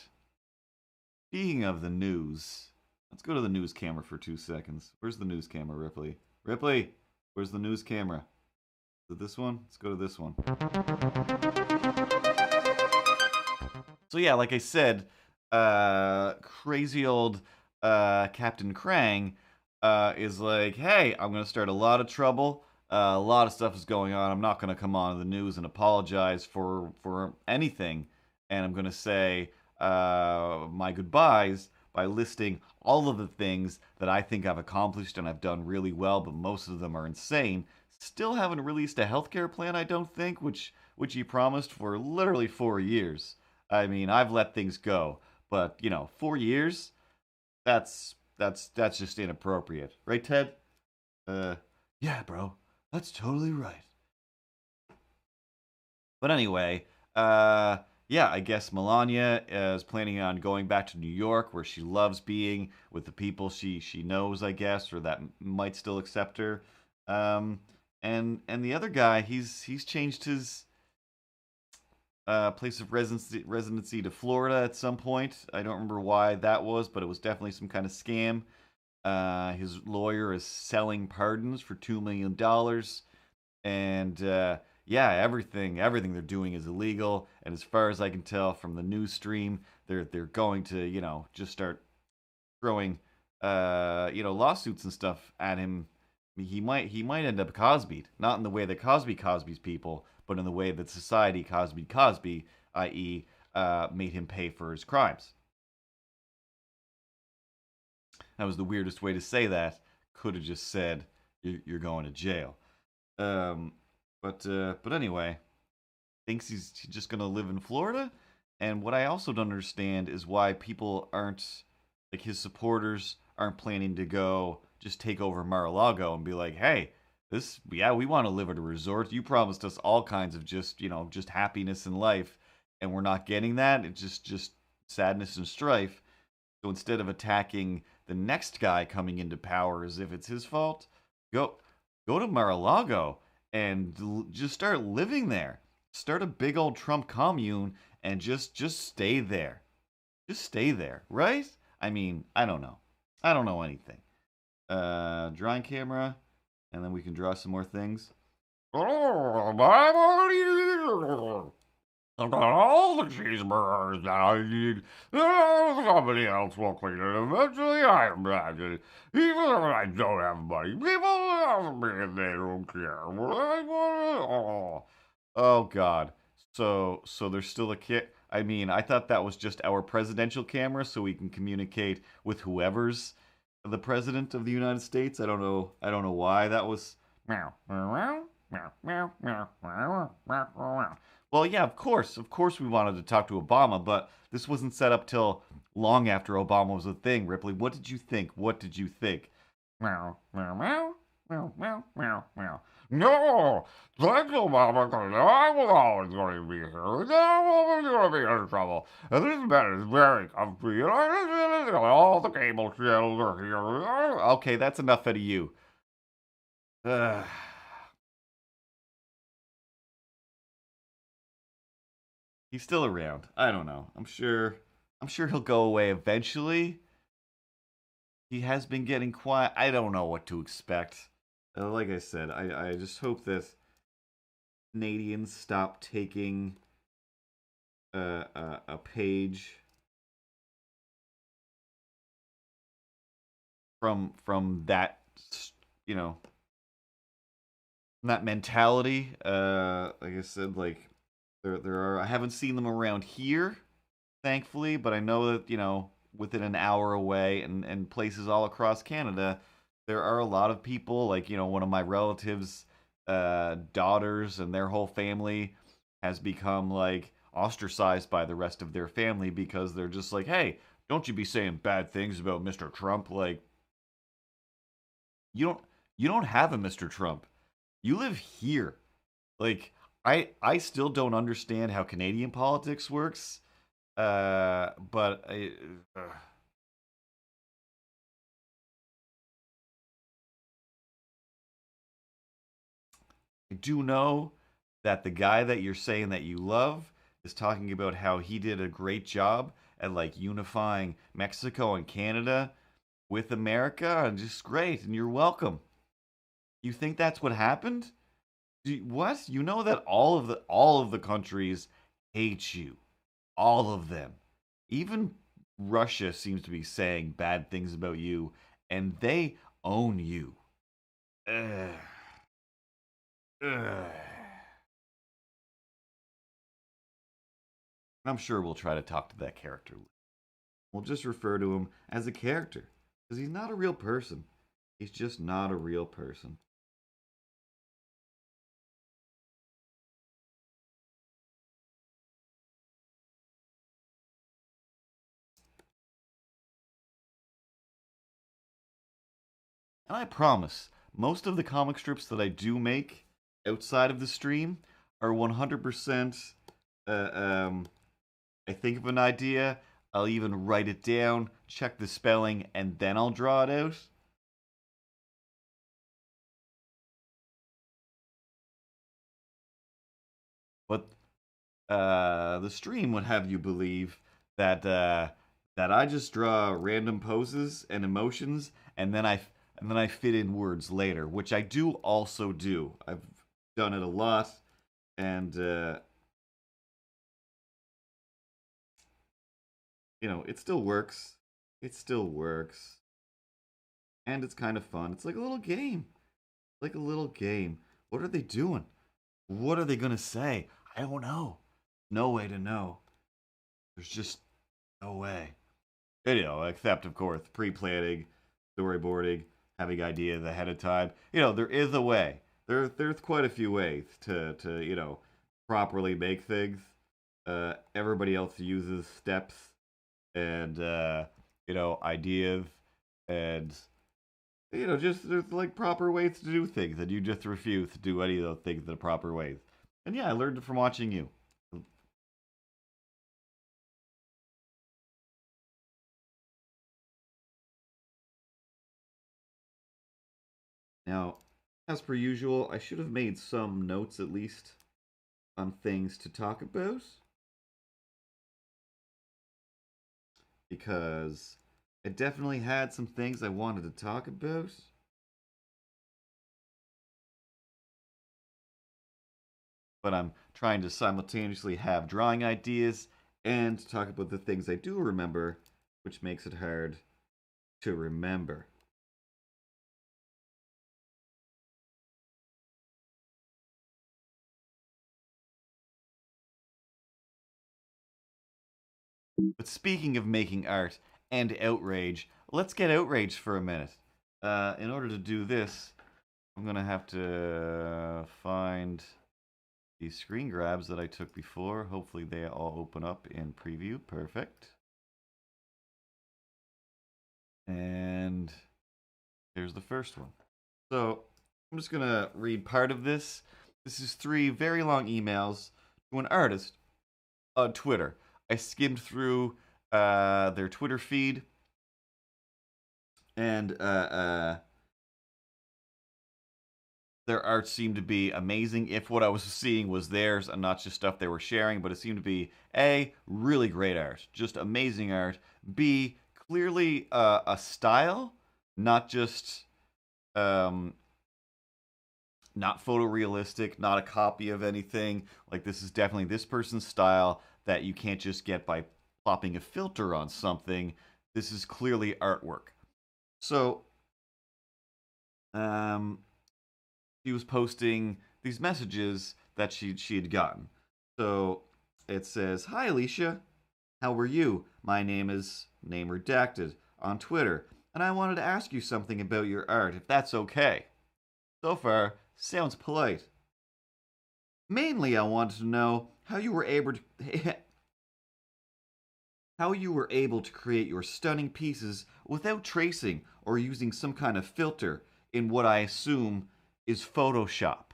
speaking of the news, let's go to the news camera for 2 seconds. Where's the news camera, Ripley? Ripley, where's the news camera? Is it this one? Let's go to this one. So yeah, like I said, crazy old Captain Krang is like, hey, I'm gonna start a lot of trouble. A lot of stuff is going on. I'm not gonna come on the news and apologize for anything, and I'm gonna say my goodbyes by listing all of the things that I think I've accomplished and I've done really well, but most of them are insane. Still haven't released a healthcare plan, I don't think, which he promised for literally 4 years. I mean, I've let things go, but you know, 4 years, that's just inappropriate, right, Ted? Yeah, bro, that's totally right. But anyway, yeah, I guess Melania is planning on going back to New York, where she loves being with the people she knows, I guess, or that might still accept her. Um, and the other guy, he's changed his place of residency to Florida at some point. I don't remember why that was, but it was definitely some kind of scam. His lawyer is selling pardons for $2 million, and yeah, everything they're doing is illegal. And as far as I can tell from the news stream, they're going to just start throwing lawsuits and stuff at him. He might end up Cosby'd, not in the way that Cosby's people, but in the way that society Cosby, i.e., made him pay for his crimes. That was the weirdest way to say that. Could have just said you're going to jail. Um, but anyway, thinks he's just gonna live in Florida. And what I also don't understand is why people aren't, like, his supporters aren't planning to go just take over Mar-a-Lago and be like, hey, yeah, we want to live at a resort. You promised us all kinds of just happiness in life, and we're not getting that. It's just sadness and strife. So instead of attacking the next guy coming into power as if it's his fault, go go to Mar-a-Lago and just start living there. Start a big old Trump commune and just stay there. Just stay there, right? I mean, I don't know. I don't know anything. Drawing camera, and then we can draw some more things. I've got all the cheeseburgers that I need. Somebody else will clean it. Eventually, I imagine. Even if I don't have money, people love me and they don't care. Oh God. So there's still a kit. I mean, I thought that was just our presidential camera, so we can communicate with whoever's the president of the United States. I don't know. I don't know why that was. Meow meow meow meow meow meow meow meow. Well, yeah, of course, we wanted to talk to Obama, but this wasn't set up till long after Obama was a thing. Ripley, what did you think? What did you think? Meow meow meow meow meow meow meow. No, thanks, Obama, because I was always going to be here. And I'm always going to be in trouble. And this bed is very comfy. And all the cable channels are here. Okay, that's enough out of you. He's still around. I don't know. I'm sure he'll go away eventually. He has been getting quiet. I don't know what to expect. Like I said, I just hope that Canadians stop taking a page from that, you know, that mentality. Like I said, like there are, I haven't seen them around here, thankfully, but I know that within an hour away and places all across Canada, there are a lot of people. Like one of my relatives' daughters and their whole family has become like ostracized by the rest of their family because they're just like, hey, don't you be saying bad things about Mr. Trump. Like, you don't you don't have a Mr. Trump. You live here. Like, I still don't understand how Canadian politics works. But I do know that the guy that you're saying that you love is talking about how he did a great job at like unifying Mexico and Canada with America, and just great, and you're welcome. You think that's what happened? What? You know that all of the countries hate you. All of them. Even Russia seems to be saying bad things about you, and they own you. Ugh. Ugh. I'm sure we'll try to talk to that character. We'll just refer to him as a character, because he's not a real person. He's just not a real person. And I promise, most of the comic strips that I do make outside of the stream are 100% uh, um, I think of an idea, I'll even write it down, check the spelling, and then I'll draw it out. But the stream would have you believe that that I just draw random poses and emotions, and then I fit in words later, which I do also do. I've done it a lot, and it still works. It still works, and it's kind of fun. It's like a little game, like a little game. What are they doing? What are they gonna say? I don't know. No way to know. There's just no way. Except of course pre-planning, storyboarding, having ideas ahead of time. There is a way. There's quite a few ways to properly make things. Everybody else uses steps and ideas and just there's like proper ways to do things, and you just refuse to do any of those things in the proper ways. And yeah, I learned it from watching you. Now, as per usual, I should have made some notes at least on things to talk about because I definitely had some things I wanted to talk about. But I'm trying to simultaneously have drawing ideas and talk about the things I do remember, which makes it hard to remember. But speaking of making art and outrage, let's get outraged for a minute. In order to do this, I'm going to have to find these screen grabs that I took before. Hopefully they all open up in preview. Perfect. And here's the first one. So I'm just going to read part of this. This is 3 very long emails to an artist on Twitter. I skimmed through their Twitter feed, and their art seemed to be amazing. If what I was seeing was theirs and not just stuff they were sharing, but it seemed to be A, really great art, just amazing art. B, clearly a style, not just not photorealistic, not a copy of anything. Like, this is definitely this person's style that you can't just get by plopping a filter on something. This is clearly artwork. So, she was posting these messages that she had gotten. So it says, "Hi Alicia, how are you? My name is name redacted on Twitter, and I wanted to ask you something about your art, if that's okay." So far, sounds polite. Mainly, I wanted to know how you were able to how you were able to create your stunning pieces without tracing or using some kind of filter in what I assume is Photoshop.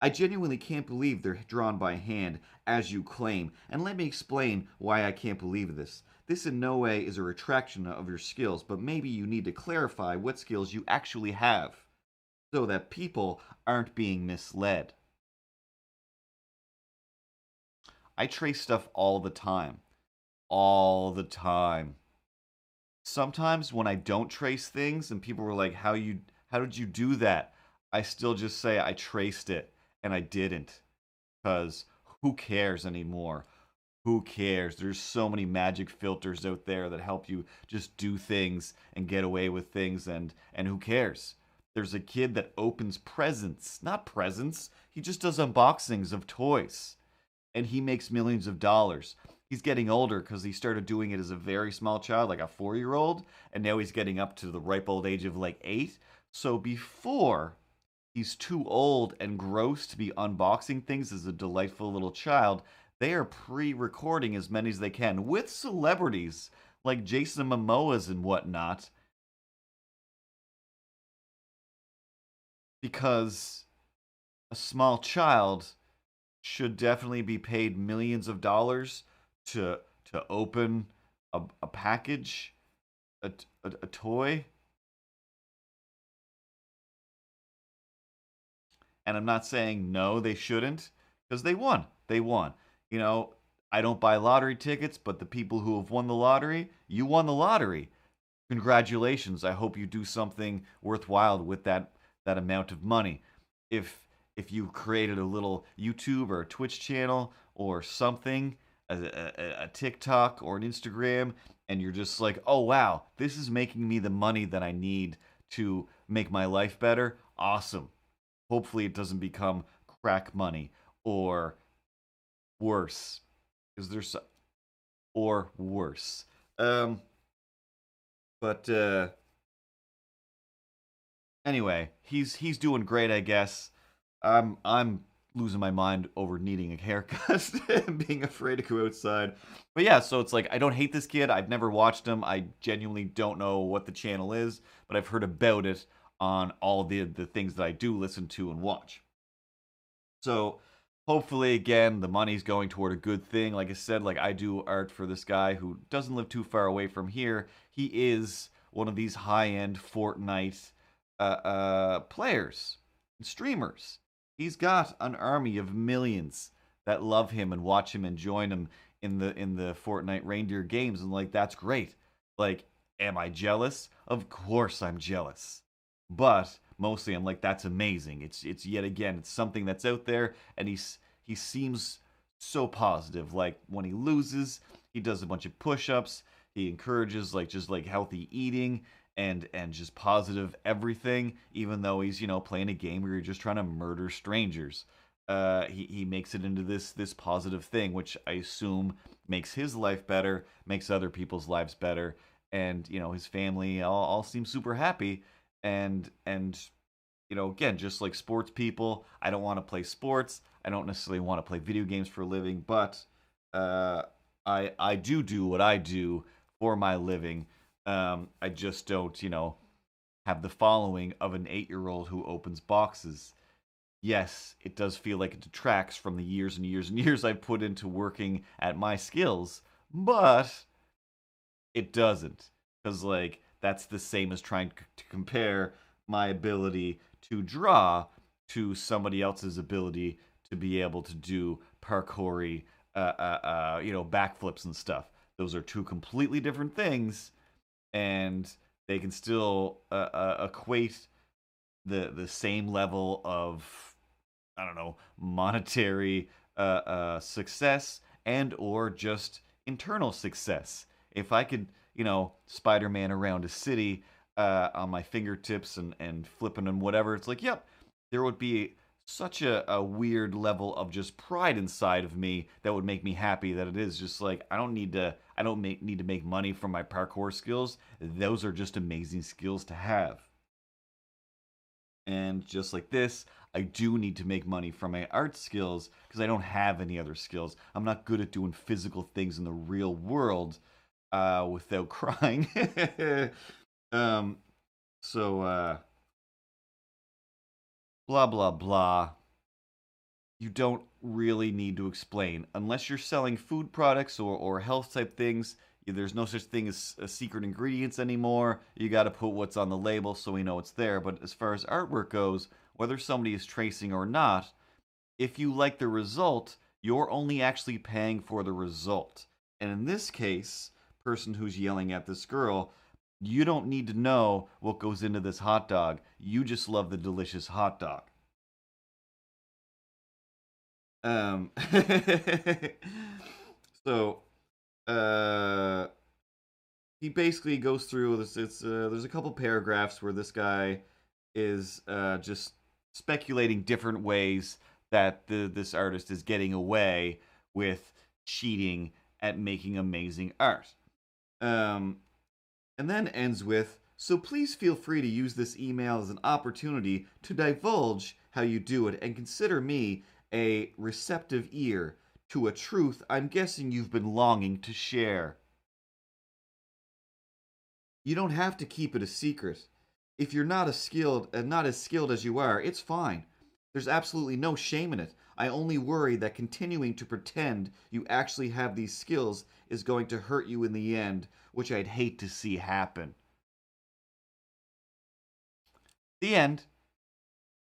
I genuinely can't believe they're drawn by hand, as you claim, and let me explain why I can't believe this. This in no way is a retraction of your skills, but maybe you need to clarify what skills you actually have, so that people aren't being misled. I trace stuff all the time. All the time. Sometimes when I don't trace things and people were like, how did you do that? I still just say I traced it and I didn't. Because who cares anymore? Who cares? There's so many magic filters out there that help you just do things and get away with things, and who cares? There's a kid that opens presents, not presents. He just does unboxings of toys, and he makes millions of dollars. He's getting older because he started doing it as a very small child, like a 4-year-old, and now he's getting up to the ripe old age of like 8. So before he's too old and gross to be unboxing things as a delightful little child, they are pre-recording as many as they can with celebrities like Jason Momoa's and whatnot, because a small child should definitely be paid millions of dollars to open a package, a toy. And I'm not saying no, they shouldn't, because they won. They won. You know, I don't buy lottery tickets, but the people who have won the lottery, you won the lottery. Congratulations. I hope you do something worthwhile with that amount of money. If you created a little YouTube or a Twitch channel or something, a TikTok or an Instagram, and you're just like, oh wow, this is making me the money that I need to make my life better. Awesome. Hopefully, it doesn't become crack money or worse. Is there so, or worse? Um, but anyway, he's doing great, I guess. I'm losing my mind over needing a haircut and being afraid to go outside. But yeah, so it's like I don't hate this kid. I've never watched him. I genuinely don't know what the channel is, but I've heard about it on all the things that I do listen to and watch. So hopefully, again, the money's going toward a good thing. Like I said, like I do art for this guy who doesn't live too far away from here. He is one of these high-end Fortnite players, streamers. He's got an army of millions that love him and watch him and join him in the Fortnite reindeer games, and like that's great. Like, am I jealous? Of course I'm jealous. But mostly I'm like, that's amazing. It's yet again, it's something that's out there, and he seems so positive. Like when he loses, he does a bunch of push-ups. He encourages like just like healthy eating and just positive everything, even though he's, you know, playing a game where you're just trying to murder strangers. He makes it into this positive thing, which I assume makes his life better, makes other people's lives better, and you know his family all seem super happy. And you know, again, just like sports people, I don't want to play sports. I don't necessarily want to play video games for a living, but uh, I do what I do for my living. I just don't, you know, have the following of an 8-year-old who opens boxes. Yes, it does feel like it detracts from the years and years and years I've put into working at my skills, but it doesn't. Because, like, that's the same as trying to compare my ability to draw to somebody else's ability to be able to do parkoury, you know, backflips and stuff. Those are two completely different things, and they can still equate the same level of, I don't know, monetary success and or just internal success. If I could, you know, Spider-Man around a city on my fingertips and flipping and whatever, it's like, yep, there would be such a weird level of just pride inside of me that would make me happy that it is just like I don't need to make money from my parkour skills. Those are just amazing skills to have. And just like this, I do need to make money from my art skills because I don't have any other skills. I'm not good at doing physical things in the real world without crying. um, so, blah, blah, blah. You don't really need to explain. Unless you're selling food products or health type things, there's no such thing as secret ingredients anymore. You got to put what's on the label so we know it's there. But as far as artwork goes, whether somebody is tracing or not, if you like the result, you're only actually paying for the result. And in this case, person who's yelling at this girl, you don't need to know what goes into this hot dog. You just love the delicious hot dog. Um, so, uh, he basically goes through this. There's a couple paragraphs where this guy is just speculating different ways that this artist is getting away with cheating at making amazing art. Um, and then ends with, so please feel free to use this email as an opportunity to divulge how you do it and consider me a receptive ear to a truth I'm guessing you've been longing to share. You don't have to keep it a secret. If you're not as skilled as you are, it's fine. There's absolutely no shame in it. I only worry that continuing to pretend you actually have these skills is going to hurt you in the end, which I'd hate to see happen. The end.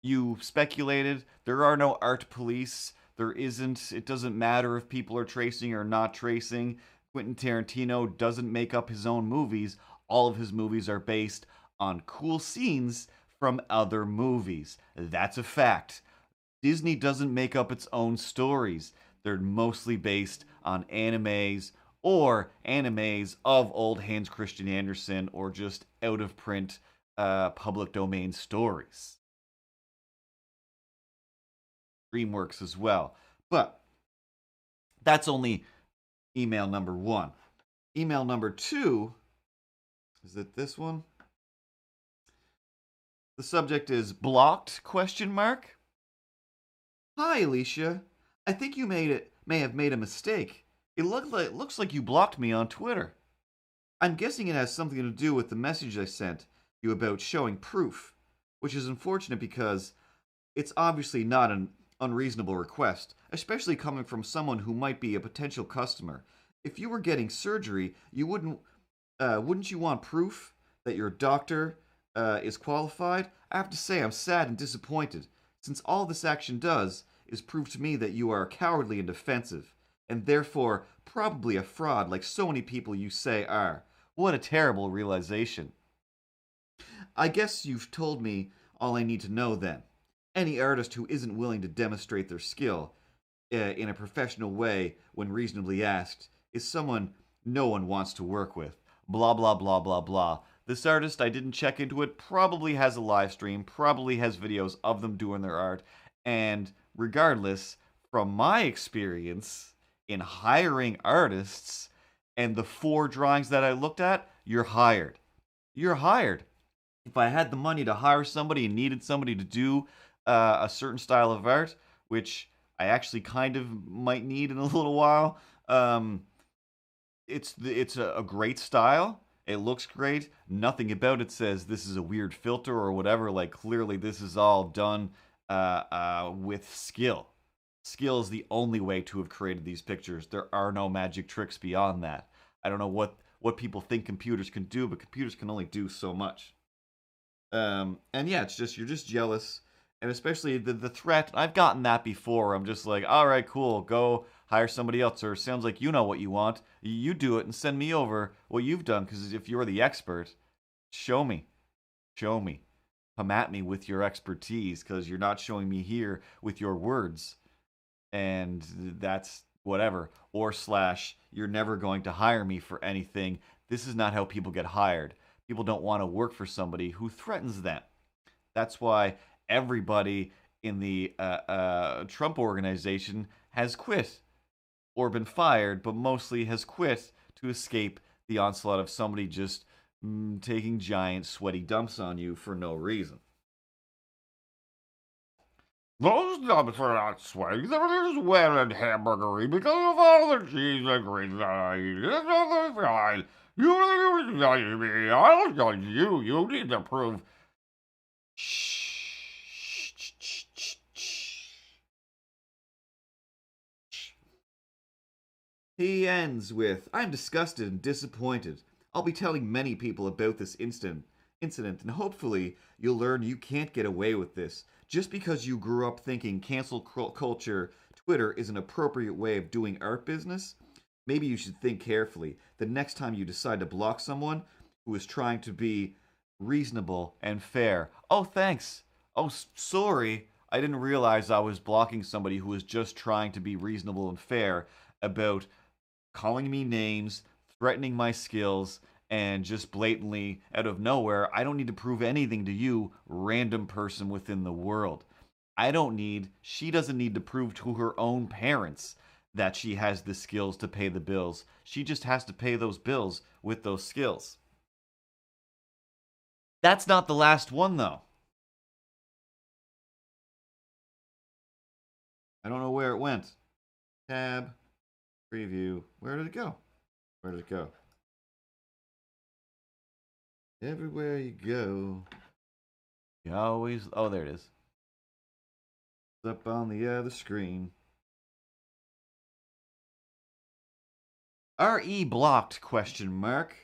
You speculated. There are no art police. There isn't. It doesn't matter if people are tracing or not tracing. Quentin Tarantino doesn't make up his own movies. All of his movies are based on cool scenes from other movies. That's a fact. Disney doesn't make up its own stories. They're mostly based on animes or animes of old Hans Christian Andersen or just out of print public domain stories. DreamWorks as well. But that's only email number 1. Email number 2, is it this one? The subject is blocked, question mark. Hi, Alicia. I think you may have made a mistake. It looks like you blocked me on Twitter. I'm guessing it has something to do with the message I sent you about showing proof, which is unfortunate because it's obviously not an unreasonable request, especially coming from someone who might be a potential customer. If you were getting surgery, wouldn't you want proof that your doctor is qualified? I have to say I'm sad and disappointed, since all this action does is prove to me that you are cowardly and defensive, and therefore probably a fraud like so many people you say are. What a terrible realization. I guess you've told me all I need to know then. Any artist who isn't willing to demonstrate their skill in a professional way when reasonably asked is someone no one wants to work with. Blah, blah, blah, blah, blah. This artist, I didn't check into it, probably has a live stream, probably has videos of them doing their art, and regardless, from my experience in hiring artists and the 4 drawings that I looked at, you're hired. You're hired. If I had the money to hire somebody and needed somebody to do a certain style of art, which I actually kind of might need in a little while, it's a great style. It looks great. Nothing about it says this is a weird filter or whatever. Like, clearly this is all done with skill. Skill is the only way to have created these pictures. There are no magic tricks beyond that. I don't know what people think computers can do, but computers can only do so much. And yeah, it's just, you're just jealous. And especially the threat, I've gotten that before. I'm just like, all right, cool, go hire somebody else. Or sounds like you know what you want. You do it and send me over what you've done. Because if you're the expert, show me. Show me. Come at me with your expertise, because you're not showing me here with your words. And that's whatever. Or slash, you're never going to hire me for anything. This is not how people get hired. People don't want to work for somebody who threatens them. That's why everybody in the Trump organization has quit or been fired, but mostly has quit to escape the onslaught of somebody just taking giant sweaty dumps on you for no reason. Those dumps are not sweaty, they're just wet and hamburgery because of all the cheese and grease that I eat. It's nothing fine. You need to prove. He ends with, I'm disgusted and disappointed. I'll be telling many people about this incident, and hopefully you'll learn you can't get away with this. Just because you grew up thinking cancel culture Twitter is an appropriate way of doing art business, maybe you should think carefully the next time you decide to block someone who is trying to be reasonable and fair. Oh, thanks. Oh, sorry. I didn't realize I was blocking somebody who was just trying to be reasonable and fair about calling me names, threatening my skills, and just blatantly out of nowhere, I don't need to prove anything to you, random person within the world. She doesn't need to prove to her own parents that she has the skills to pay the bills. She just has to pay those bills with those skills. That's not the last one, though. I don't know where it went. Tab, preview. Where did it go? Where did it go? Everywhere you go. You always. Oh, there it is. Up on the other screen. RE blocked, question mark.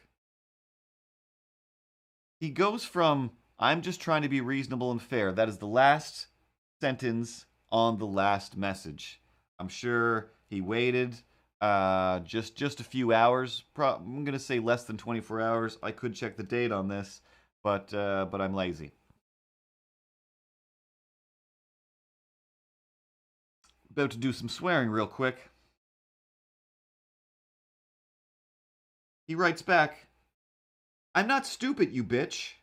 He goes from, I'm just trying to be reasonable and fair. That is the last sentence on the last message. I'm sure he waited just a few hours. I'm going to say less than 24 hours. I could check the date on this, but I'm lazy. About to do some swearing real quick. He writes back, I'm not stupid, you bitch.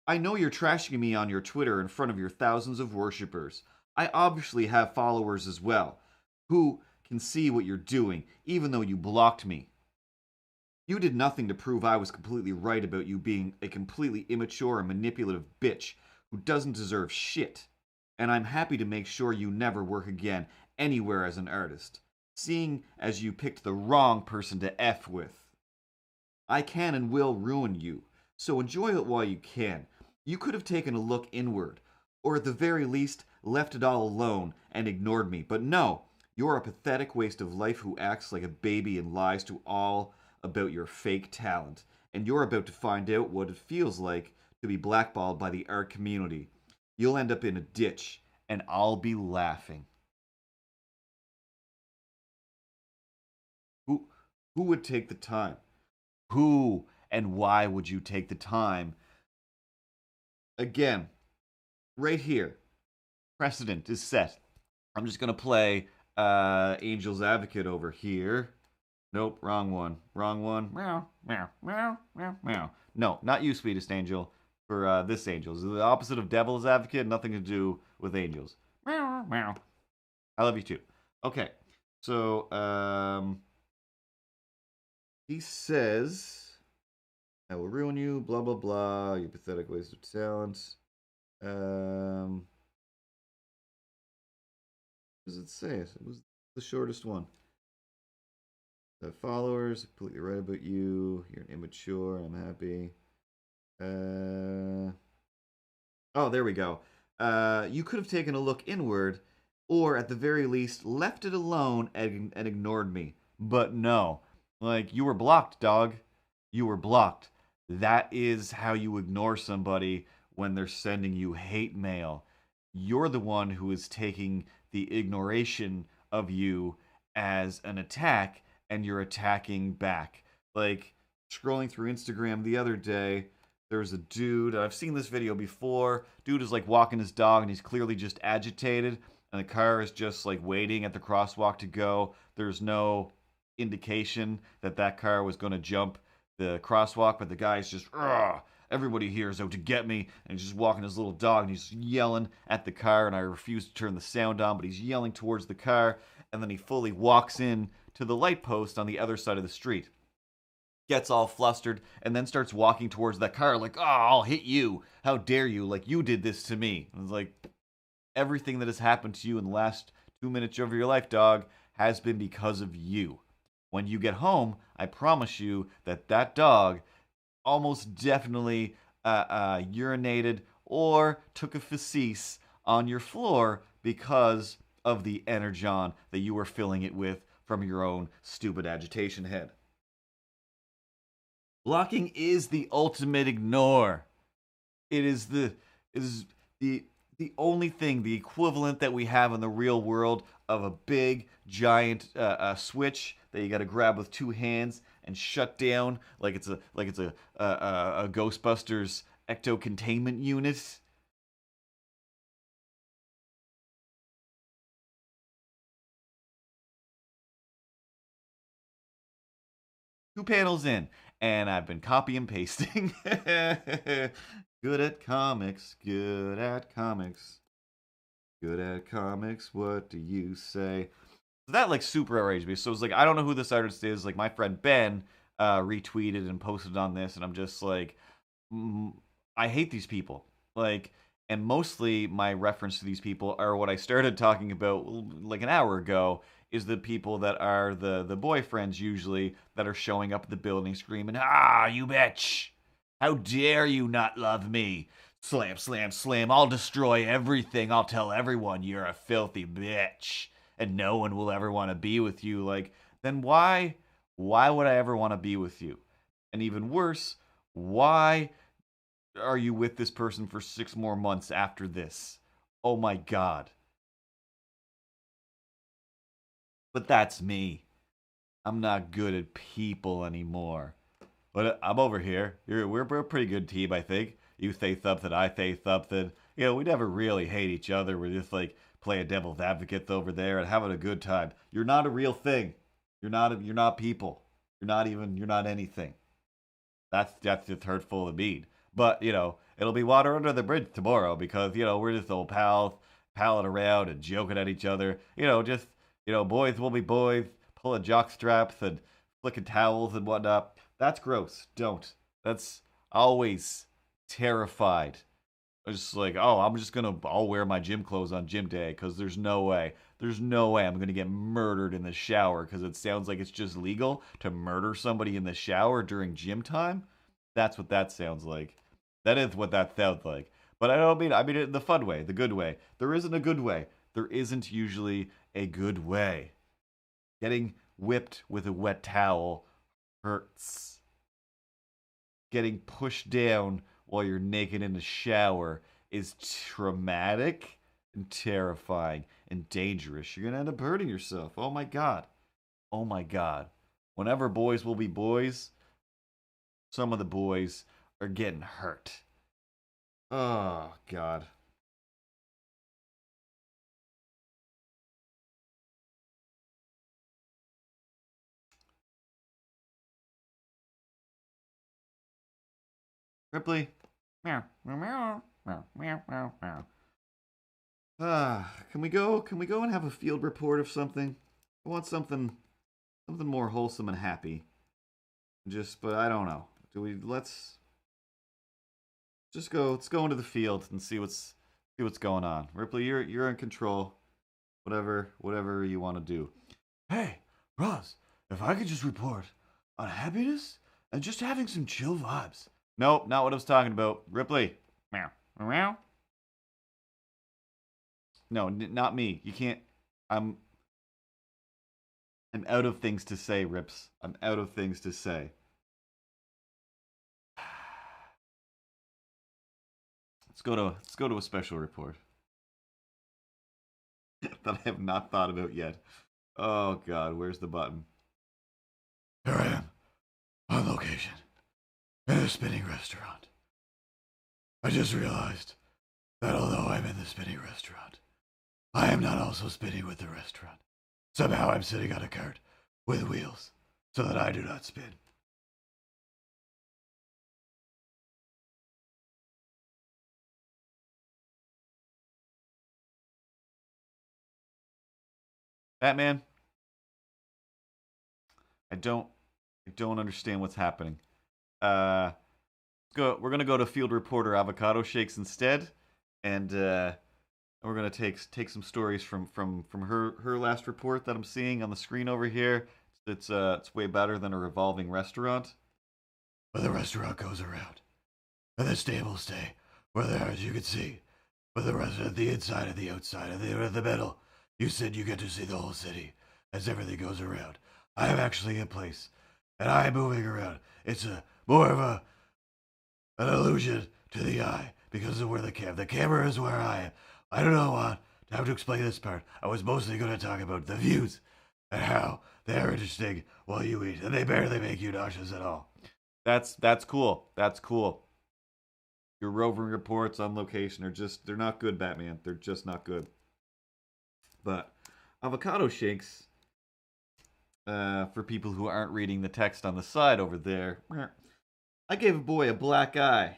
I know you're trashing me on your Twitter in front of your thousands of worshippers. I obviously have followers as well, who can see what you're doing, even though you blocked me. You did nothing to prove I was completely right about you being a completely immature and manipulative bitch who doesn't deserve shit. And I'm happy to make sure you never work again anywhere as an artist, seeing as you picked the wrong person to F with. I can and will ruin you, so enjoy it while you can. You could have taken a look inward, or at the very least, left it all alone and ignored me. But no, you're a pathetic waste of life who acts like a baby and lies to all about your fake talent. And you're about to find out what it feels like to be blackballed by the art community. You'll end up in a ditch, and I'll be laughing. Who would take the time? Who and why would you take the time? Again, right here, precedent is set. I'm just going to play Angel's Advocate over here. Nope, wrong one. Wrong one. Meow, meow, meow, meow, meow. No, not you, sweetest angel. For this angel. It's the opposite of Devil's Advocate, nothing to do with angels. Meow, meow. I love you too. Okay, so he says, I will ruin you, blah, blah, blah, you pathetic waste of talent. What does it say? It was the shortest one. The followers, completely right about you. You're an immature. I'm happy. Oh, there we go. You could have taken a look inward, or at the very least, left it alone and ignored me. But no. Like, you were blocked, dog. You were blocked. That is how you ignore somebody when they're sending you hate mail. You're the one who is taking the ignoration of you as an attack, and you're attacking back. Like, scrolling through Instagram the other day, there's a dude, I've seen this video before. Dude is like walking his dog, and he's clearly just agitated, and the car is just like waiting at the crosswalk to go. There's no indication that that car was going to jump the crosswalk, but the guy's just, everybody here is out to get me, and he's just walking his little dog, and he's yelling at the car, and I refuse to turn the sound on, but he's yelling towards the car, and then he fully walks in to the light post on the other side of the street. Gets all flustered, and then starts walking towards that car like, I'll hit you. How dare you? Like, you did this to me. And it's like, everything that has happened to you in the last 2 minutes of your life, dog, has been because of you. When you get home, I promise you that that dog almost definitely urinated or took a feces on your floor because of the energon that you were filling it with from your own stupid agitation head. Blocking is the ultimate ignore. It is the only thing, the equivalent that we have in the real world of a big giant switch that you got to grab with two hands and shut down like it's a Ghostbusters ecto containment unit. Two panels in, and I've been copy and pasting. Good at comics, good at comics. Good at comics, what do you say? So that like super outraged me. So it's like, I don't know who this artist is. Like my friend Ben retweeted and posted on this, and I'm just like, I hate these people. Like, and mostly my reference to these people are what I started talking about like an hour ago, is the people that are the boyfriends usually that are showing up at the building screaming, you bitch! How dare you not love me? Slam, slam, slam. I'll destroy everything. I'll tell everyone you're a filthy bitch. And no one will ever want to be with you. Like, then why would I ever want to be with you? And even worse, why are you with this person for 6 more months after this? Oh my god. But that's me. I'm not good at people anymore. But I'm over here. We're a pretty good team, I think. You say something, I say something. You know, we never really hate each other. We're just like playing devil's advocates over there and having a good time. You're not a real thing. You're not people. You're not anything. That's just hurtful and mean. But, you know, it'll be water under the bridge tomorrow because, you know, we're just old pals, palling around and joking at each other. You know, just, you know, boys will be boys, pulling jock straps and flicking towels and whatnot. That's gross. Don't. That's always terrified. I'm just like, oh, I'll wear my gym clothes on gym day because there's no way I'm gonna get murdered in the shower because it sounds like it's just legal to murder somebody in the shower during gym time. That's what that sounds like. That is what that sounds like. But I mean it in the fun way, the good way. There isn't a good way. There isn't usually a good way. Getting whipped with a wet towel hurts. Getting pushed down while you're naked in the shower is traumatic and terrifying and dangerous. You're going to end up hurting yourself. Oh my God. Oh my God. Whenever boys will be boys, some of the boys are getting hurt. Oh God. Ripley. Meow, meow, meow, meow, meow, meow, meow. Can we go? Can we go and have a field report of something? I want something more wholesome and happy. But I don't know. Let's let's go into the field and see what's going on. Ripley, you're in control. Whatever you want to do. Hey, Ross, if I could just report on happiness and just having some chill vibes. Nope, not what I was talking about. Ripley. Meow, meow. No, not me. You can't. I'm out of things to say, Rips. I'm out of things to say. Let's go to a special report that I have not thought about yet. Oh God, where's the button? Here I am, on location, in a spinning restaurant. I just realized that although I'm in the spinning restaurant, I am not also spinning with the restaurant. Somehow I'm sitting on a cart with wheels so that I do not spin. Batman. I don't understand what's happening. We're gonna go to Field Reporter Avocado Shakes instead, and we're gonna take some stories from her last report that I'm seeing on the screen over here. It's way better than a revolving restaurant. But the restaurant goes around, and the stables stay where they are, as you can see. But the restaurant, the inside and the outside, and the middle, you said you get to see the whole city as everything goes around. I am actually in place, and I am moving around. It's more of an illusion to the eye because of where the camera is where I am. I don't know how to explain this part. I was mostly going to talk about the views and how they're interesting while you eat, and they barely make you nauseous at all. That's cool. That's cool. Your roving reports on location they're not good, Batman. They're just not good. But avocado shakes, for people who aren't reading the text on the side over there, I gave a boy a black eye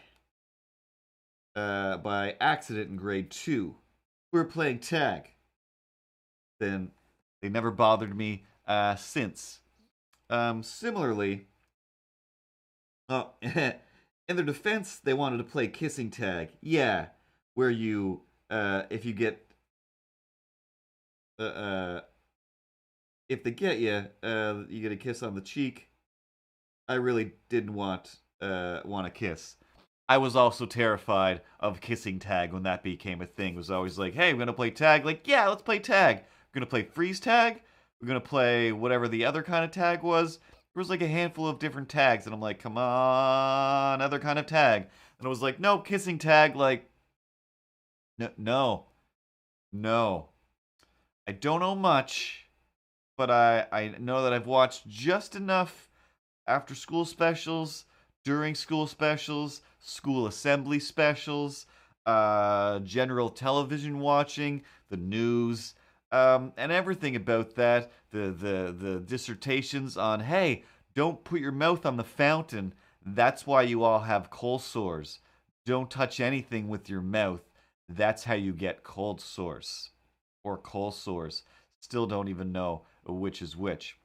by accident in grade 2. We were playing tag. Then they never bothered me since. Similarly, in their defense, they wanted to play kissing tag. Yeah, where you, if you get, if they get you, you get a kiss on the cheek. I really didn't want a kiss. I was also terrified of kissing tag when that became a thing. It was always like, hey, we're going to play tag. Like, yeah, let's play tag. We're going to play freeze tag. We're going to play whatever the other kind of tag was. There was like a handful of different tags. And I'm like, come on, other kind of tag. And I was like, no, kissing tag. Like, no. I don't know much, but I know that I've watched just enough after school specials, during school specials, school assembly specials, general television watching, the news, and everything about that. The dissertations on, hey, don't put your mouth on the fountain. That's why you all have cold sores. Don't touch anything with your mouth. That's how you get cold sores or cold sores. Still don't even know which is which.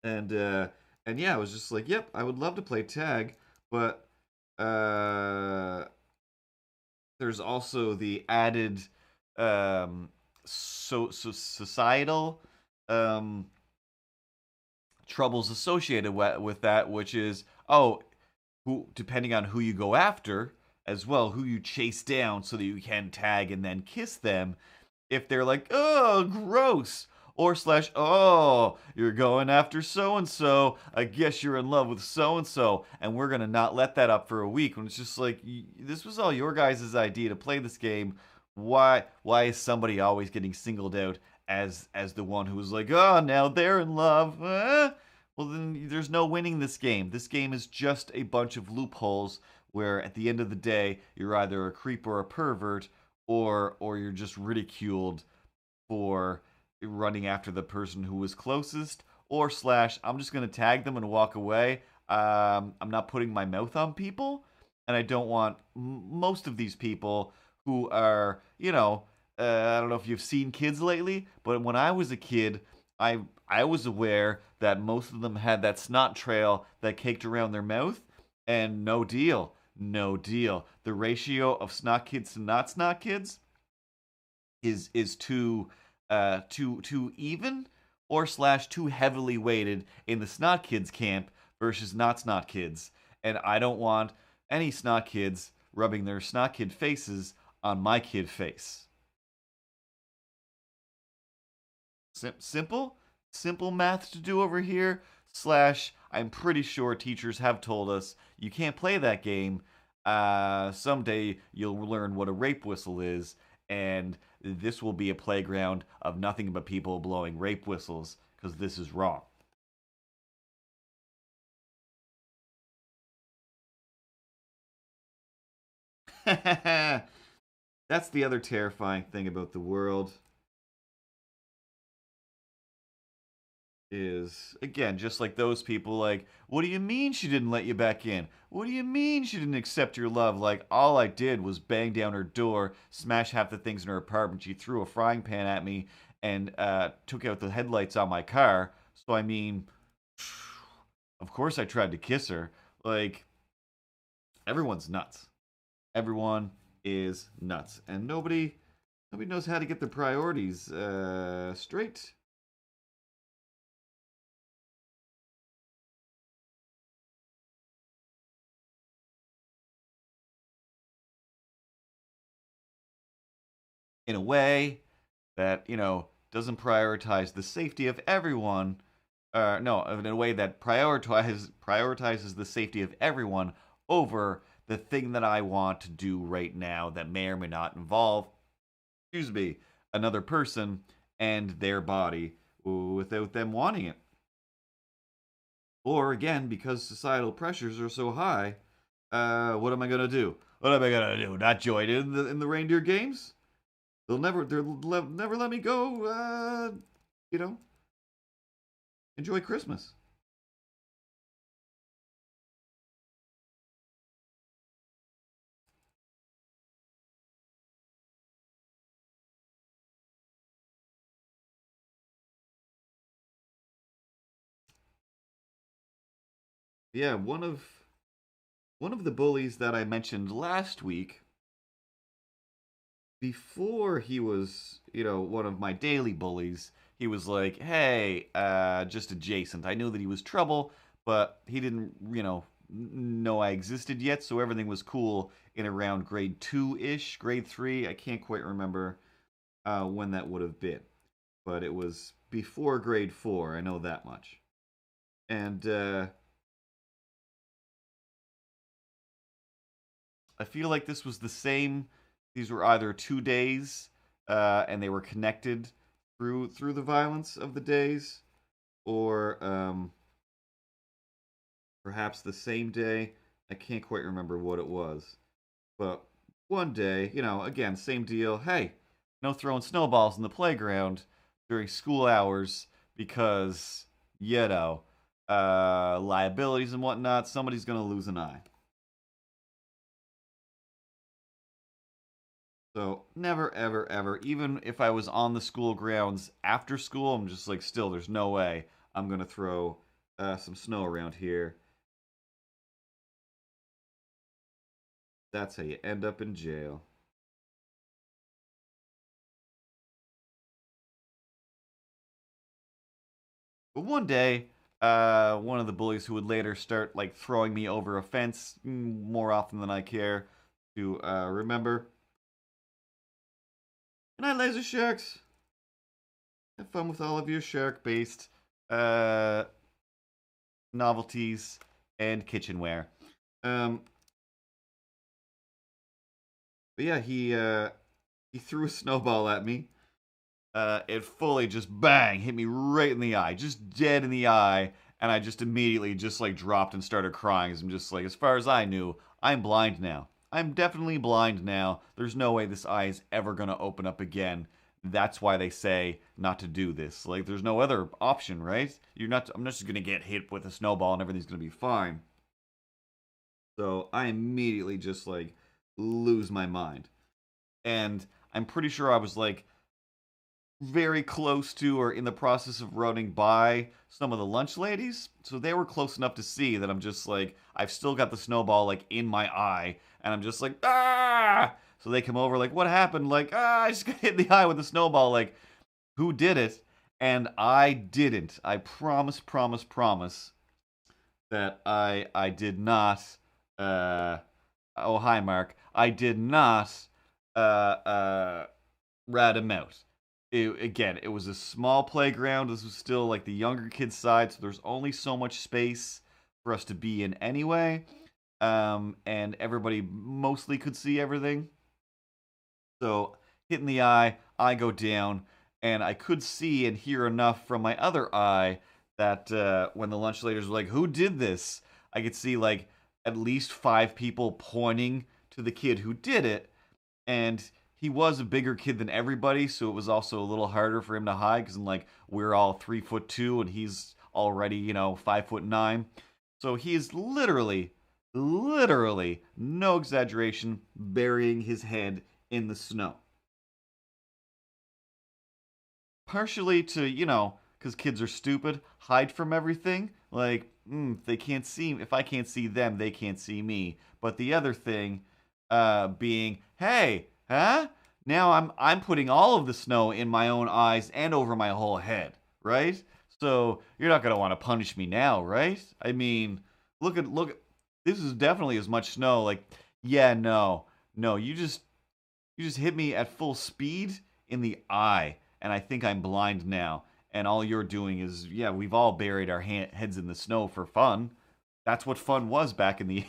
And yeah, I was just like, yep, I would love to play tag, but there's also the added societal troubles associated with that, which is, oh, who, depending on who you go after as well, who you chase down so that you can tag and then kiss them, if they're like, oh, gross, or slash, oh, you're going after so-and-so, I guess you're in love with so-and-so, and we're going to not let that up for a week. When it's just like, this was all your guys' idea to play this game. Why is somebody always getting singled out as the one who's like, oh, now they're in love? Well, then there's no winning this game. This game is just a bunch of loopholes where at the end of the day, you're either a creep or a pervert, or you're just ridiculed for running after the person who was closest, or slash, I'm just going to tag them and walk away. I'm not putting my mouth on people, and I don't want most of these people who are, I don't know if you've seen kids lately, but when I was a kid, I was aware that most of them had that snot trail that caked around their mouth, and no deal. The ratio of snot kids to not snot kids is too even, or slash too heavily weighted in the snot kids camp versus not snot kids. And I don't want any snot kids rubbing their snot kid faces on my kid face. Simple math to do over here. Slash, I'm pretty sure teachers have told us you can't play that game. Someday you'll learn what a rape whistle is, and this will be a playground of nothing but people blowing rape whistles, because this is wrong. That's the other terrifying thing about the world. Is, again, just like those people, like, what do you mean she didn't let you back in? What do you mean she didn't accept your love? Like, all I did was bang down her door, smash half the things in her apartment. She threw a frying pan at me and took out the headlights on my car. So, I mean, of course I tried to kiss her. Like, everyone's nuts. Everyone is nuts. And nobody knows how to get their priorities straight. In a way that, doesn't prioritize the safety of everyone. No, in a way that prioritizes the safety of everyone over the thing that I want to do right now that may or may not involve, another person and their body without them wanting it. Or, again, because societal pressures are so high, what am I going to do? Not join in the reindeer games? They'll never let me go, enjoy Christmas. Yeah, one of the bullies that I mentioned last week, before he was, one of my daily bullies, he was like, hey, just adjacent. I knew that he was trouble, but he didn't, know I existed yet, so everything was cool in around grade 2-ish, grade 3. I can't quite remember when that would have been, but it was before grade 4. I know that much. And I feel like this was the same. These were either 2 days, and they were connected through the violence of the days, or perhaps the same day. I can't quite remember what it was. But one day, you know, again, same deal. Hey, no throwing snowballs in the playground during school hours because, you know, liabilities and whatnot. Somebody's going to lose an eye. So never, ever, ever, even if I was on the school grounds after school, I'm just like, still, there's no way I'm going to throw some snow around here. That's how you end up in jail. But one day, one of the bullies who would later start like throwing me over a fence more often than I care to remember. Good night, laser sharks. Have fun with all of your shark-based novelties and kitchenware. But yeah, he threw a snowball at me. It fully just bang hit me right in the eye, just dead in the eye, and I just immediately just like dropped and started crying. I'm just like, as far as I knew, I'm blind now. I'm definitely blind now. There's no way this eye is ever gonna open up again. That's why they say not to do this. Like, there's no other option, right? I'm not just gonna get hit with a snowball and everything's gonna be fine. So I immediately just like lose my mind. And I'm pretty sure I was like very close to or in the process of running by some of the lunch ladies. So they were close enough to see that I'm just like, I've still got the snowball like in my eye. And I'm just like, ah! So they come over like, what happened? Like, I just got hit in the eye with a snowball. Like, who did it? And I didn't. I promise that I did not. Oh, hi, Mark. I did not rat him out. Again, it was a small playground. This was still like the younger kids' side, so there's only so much space for us to be in anyway. And everybody mostly could see everything. So, hit in the eye, I go down, and I could see and hear enough from my other eye that when the lunch ladies were like, who did this? I could see like at least 5 people pointing to the kid who did it. And he was a bigger kid than everybody, so it was also a little harder for him to hide because like we're all 3'2" and he's already, 5'9". So he is literally, no exaggeration, burying his head in the snow. Partially to, because kids are stupid, hide from everything. Like, if I can't see them, they can't see me. But the other thing, being, hey, huh? Now I'm putting all of the snow in my own eyes and over my whole head, right? So you're not gonna want to punish me now, right? I mean, look. This is definitely as much snow. Like, yeah, no, you just hit me at full speed in the eye, and I think I'm blind now. And all you're doing is, yeah, we've all buried our heads in the snow for fun. That's what fun was back in the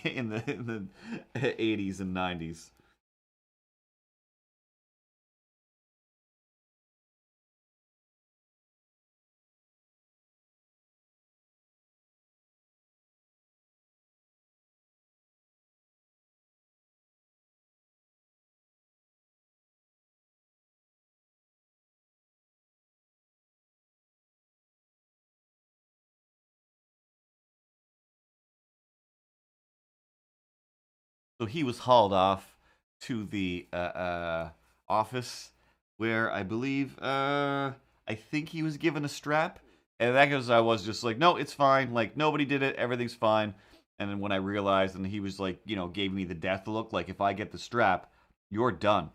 80s and 90s. So he was hauled off to the office where I believe, I think he was given a strap. And that goes, I was just like, no, it's fine. Like, nobody did it. Everything's fine. And then when I realized, and he was like, gave me the death look, like, if I get the strap, you're done.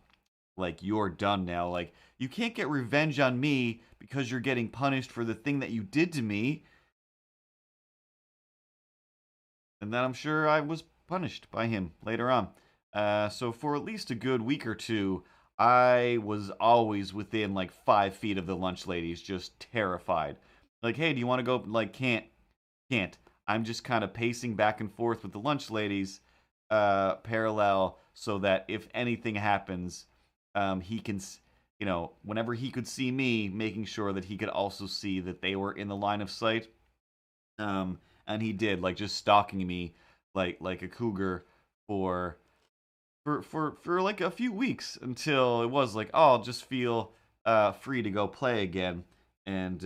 Like, you're done now. Like, you can't get revenge on me because you're getting punished for the thing that you did to me. And then I'm sure I was punished by him later on. So for at least a good week or two, I was always within like 5 feet of the lunch ladies, just terrified. Like, hey, do you want to go? Like, can't. I'm just kind of pacing back and forth with the lunch ladies, parallel, so that if anything happens, he can, whenever he could see me, making sure that he could also see that they were in the line of sight. And he did, like, just stalking me like a cougar for like a few weeks until it was like, oh, I'll just feel free to go play again, and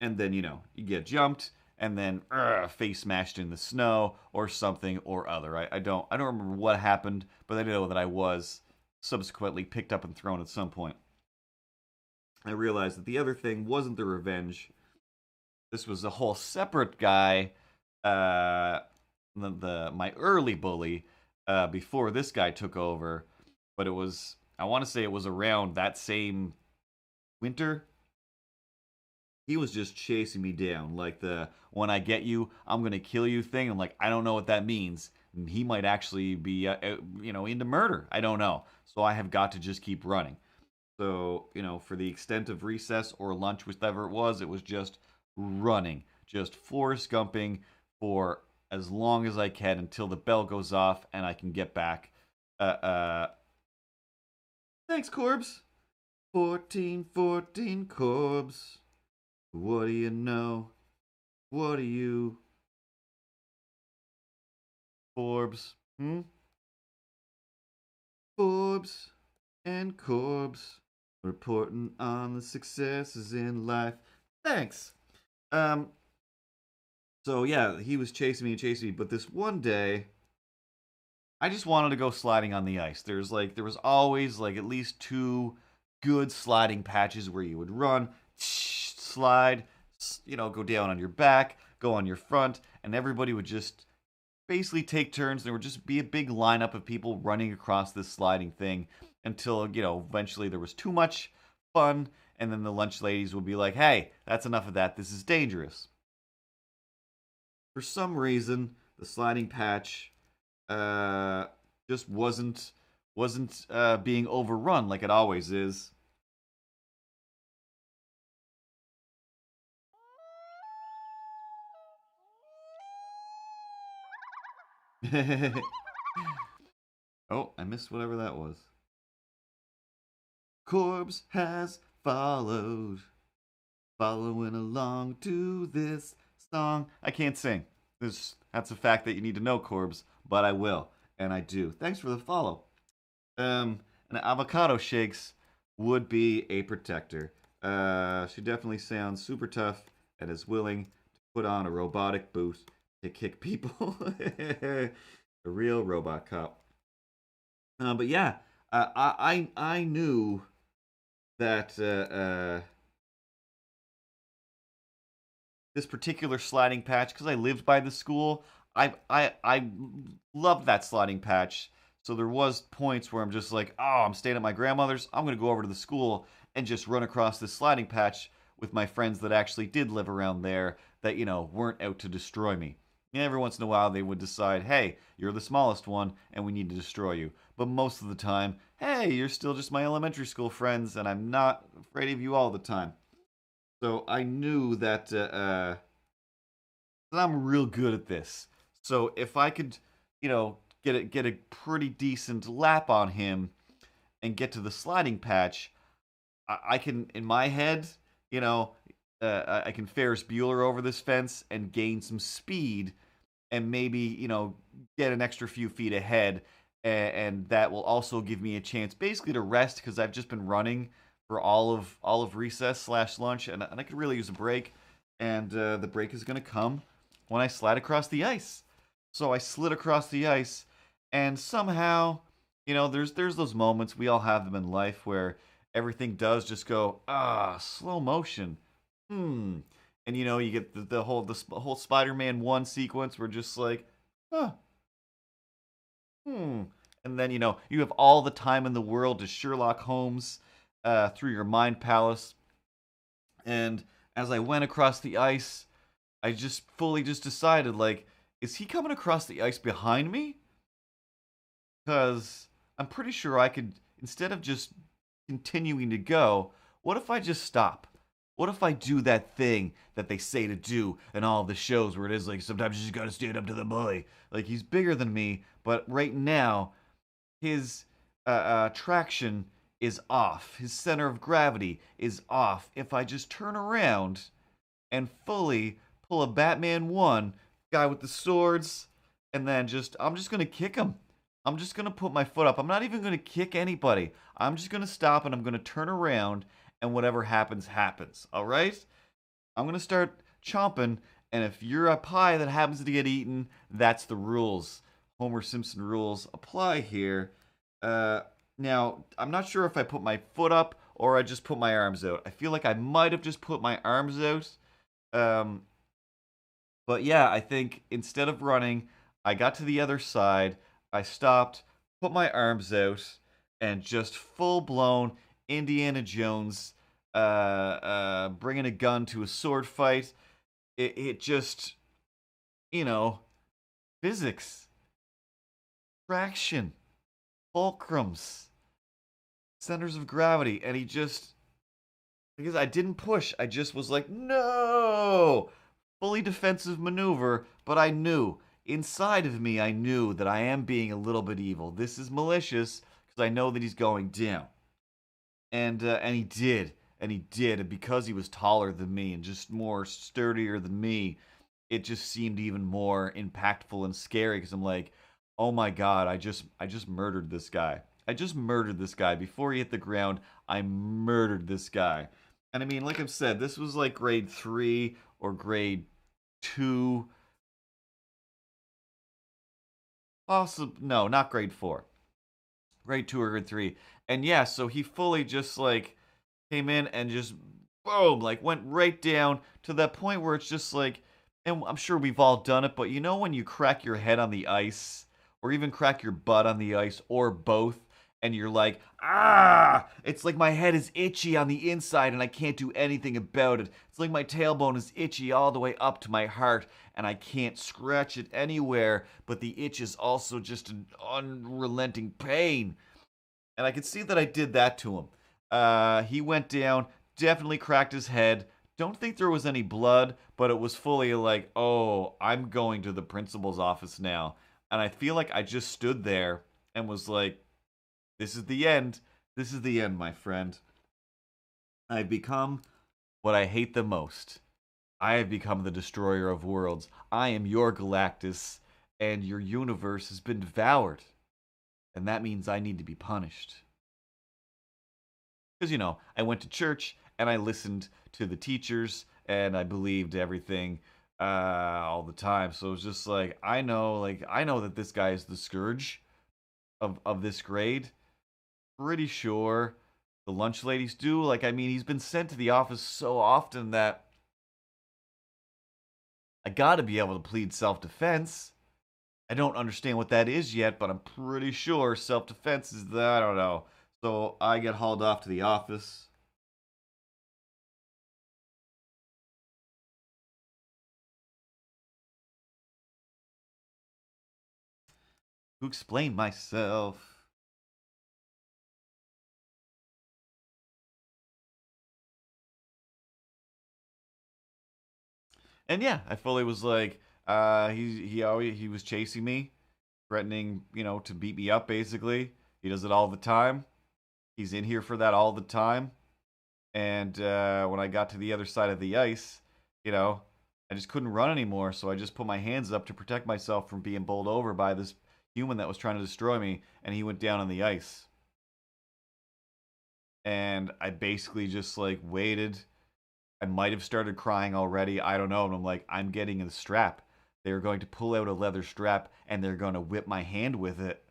then you get jumped and then face smashed in the snow or something or other. I don't remember what happened, but I know that I was subsequently picked up and thrown at some point. I realized that the other thing wasn't the revenge. This was a whole separate guy, my early bully, before this guy took over. But I want to say it was around that same winter. He was just chasing me down, like the "when I get you, I'm gonna kill you" thing. I'm like, I don't know what that means. He might actually be, into murder. I don't know. So I have got to just keep running. So, for the extent of recess or lunch, whichever it was just running, just Forrest Gumping for as long as I can until the bell goes off and I can get back. Thanks, Corbs. 1414 Corbs. What do you know? What do you? Forbes. Forbes and Corbs reporting on the successes in life. Thanks. So yeah, he was chasing me, but this one day, I just wanted to go sliding on the ice. There was always like at least 2 good sliding patches where you would run, slide, go down on your back, go on your front, and everybody would just basically take turns. There would just be a big lineup of people running across this sliding thing until, eventually there was too much fun, and then the lunch ladies would be like, hey, that's enough of that. This is dangerous. For some reason, the sliding patch just wasn't being overrun like it always is. Oh, I missed whatever that was. Corbs has following along to this song. I can't sing. That's a fact that you need to know, Corbs, but I will, and I do. Thanks for the follow. An avocado shakes would be a protector. She definitely sounds super tough and is willing to put on a robotic boot to kick people. A real robot cop. But yeah, I knew that this particular sliding patch, because I lived by the school, I loved that sliding patch. So there was points where I'm just like, oh, I'm staying at my grandmother's. I'm gonna go over to the school and just run across this sliding patch with my friends that actually did live around there that weren't out to destroy me. And every once in a while they would decide, hey, you're the smallest one and we need to destroy you. But most of the time, hey, you're still just my elementary school friends and I'm not afraid of you all the time. So I knew that I'm real good at this. So if I could, get a pretty decent lap on him and get to the sliding patch, I can, in my head, I can Ferris Bueller over this fence and gain some speed and maybe, get an extra few feet ahead. And that will also give me a chance basically to rest because I've just been running for all of recess / lunch, and I could really use a break. And the break is going to come when I slide across the ice. So I slid across the ice, and somehow, there's those moments, we all have them in life, where everything does just go, slow motion. And you get the whole Spider-Man 1 sequence where just like, and then, you have all the time in the world to Sherlock Holmes through your mind palace. And as I went across the ice, I just fully just decided, like, is he coming across the ice behind me? Because I'm pretty sure I could, instead of just continuing to go, what if I just stop? What if I do that thing that they say to do in all of the shows where it is like sometimes you just gotta stand up to the bully? Like, he's bigger than me, but right now his traction is off. His center of gravity is off. If I just turn around and fully pull a Batman 1, guy with the swords, and then I'm just gonna kick him. I'm just gonna put my foot up. I'm not even gonna kick anybody. I'm just gonna stop and I'm gonna turn around and whatever happens, happens. Alright? I'm gonna start chomping, and if you're a pie that happens to get eaten, that's the rules. Homer Simpson rules apply here. Now, I'm not sure if I put my foot up or I just put my arms out. I feel like I might have just put my arms out. But yeah, I think instead of running, I got to the other side, I stopped, put my arms out, and just full blown Indiana Jones, bringing a gun to a sword fight. It just, you know, physics, traction, fulcrums, centers of gravity, and he just, because I didn't push, I just was like, no! Fully defensive maneuver, but I knew, inside of me, I knew that I am being a little bit evil. This is malicious, because I know that he's going down. And he did, and because he was taller than me and just more sturdier than me, it just seemed even more impactful and scary, because I'm like, oh my god, I just murdered this guy. I just murdered this guy. Before he hit the ground, I murdered this guy. And I mean, like I've said, this was like grade 3 or grade 2. No, not grade 4. Grade 2 or grade 3. And yeah, so he fully just like came in and just boom, like went right down to that point where it's just like, and I'm sure we've all done it, but you know when you crack your head on the ice, or even crack your butt on the ice, or both, and you're like, ah, it's like my head is itchy on the inside and I can't do anything about it. It's like my tailbone is itchy all the way up to my heart and I can't scratch it anywhere, but the itch is also just an unrelenting pain. And I could see that I did that to him. He went down, definitely cracked his head. Don't think there was any blood, but it was fully like, oh, I'm going to the principal's office now. And I feel like I just stood there and was like, this is the end. This is the end, my friend. I've become what I hate the most. I have become the destroyer of worlds. I am your Galactus, and your universe has been devoured. And that means I need to be punished. Because, you know, I went to church, and I listened to the teachers, and I believed everything all the time. So it was just like, I know that this guy is the scourge of this grade. Pretty sure the lunch ladies do. Like, I mean, he's been sent to the office so often that I gotta be able to plead self-defense. I don't understand what that is yet, but I'm pretty sure self-defense is I don't know. So I get hauled off to the office. To explain myself. And yeah, I fully was like, he was chasing me, threatening, you know, to beat me up basically. He does it all the time. He's in here for that all the time. And when I got to the other side of the ice, you know, I just couldn't run anymore, so I just put my hands up to protect myself from being bowled over by this human that was trying to destroy me, and he went down on the ice. And I basically just like waited. I might have started crying already. I don't know. And I'm like, I'm getting a strap. They're going to pull out a leather strap and they're going to whip my hand with it.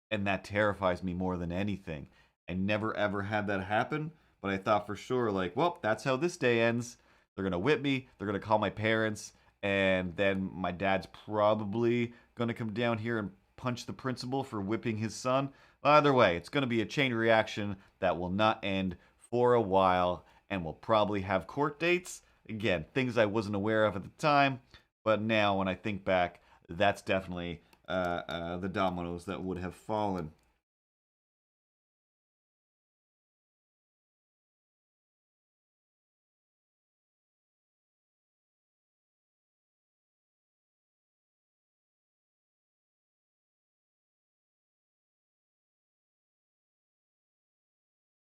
And that terrifies me more than anything. I never ever had that happen, but I thought for sure, like, well, that's how this day ends. They're going to whip me. They're going to call my parents. And then my dad's probably going to come down here and punch the principal for whipping his son. Either way, it's going to be a chain reaction that will not end for a while. And we'll probably have court dates. again, things I wasn't aware of at the time, but now when I think back, that's definitely the dominoes that would have fallen.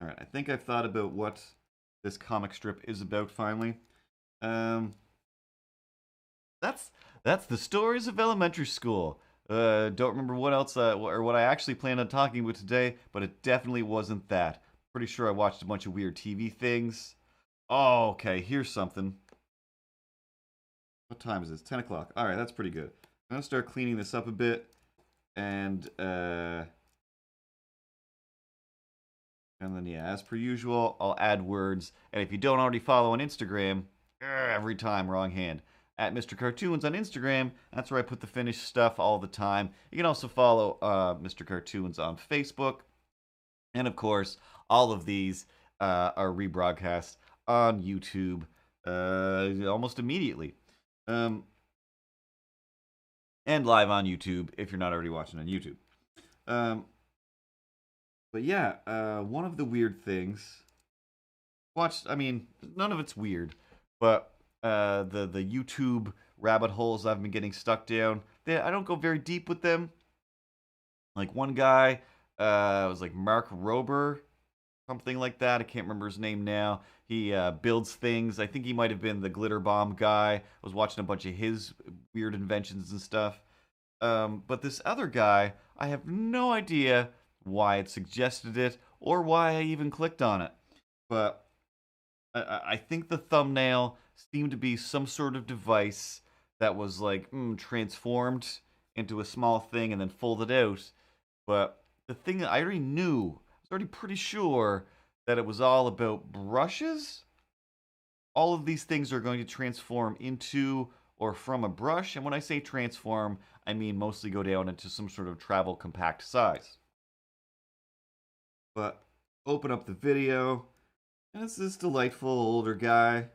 All right, I think I've thought about what this comic strip is about finally. Um, that's the stories of elementary school. Don't remember what else or what I actually planned on talking about today, but it definitely wasn't that. Pretty sure I watched a bunch of weird TV things. Oh, okay, here's something. What time is this? 10 o'clock. All right, that's pretty good. I'm gonna start cleaning this up a bit, and then yeah, as per usual, I'll add words. And if you don't already follow on Instagram, every time wrong hand. At MrCurtoons on Instagram, that's where I put the finished stuff all the time. You can also follow MrCurtoons on Facebook. And of course, all of these are rebroadcast on YouTube almost immediately. And live on YouTube if you're not already watching on YouTube. But yeah, one of the weird things. I mean, none of it's weird, but the YouTube rabbit holes I've been getting stuck down, I don't go very deep with them. Like one guy was like Mark Rober, something like that. I can't remember his name now. He builds things. I think he might have been the glitter bomb guy. I was watching a bunch of his weird inventions and stuff. But this other guy, I have no idea why it suggested it or why I even clicked on it. But I think the thumbnail seemed to be some sort of device that was like transformed into a small thing and then folded out. But the thing that I already knew, I was already pretty sure that it was all about brushes. All of these things are going to transform into or from a brush. And when I say transform, I mean mostly go down into some sort of travel compact size. But open up the video, and it's this delightful older guy.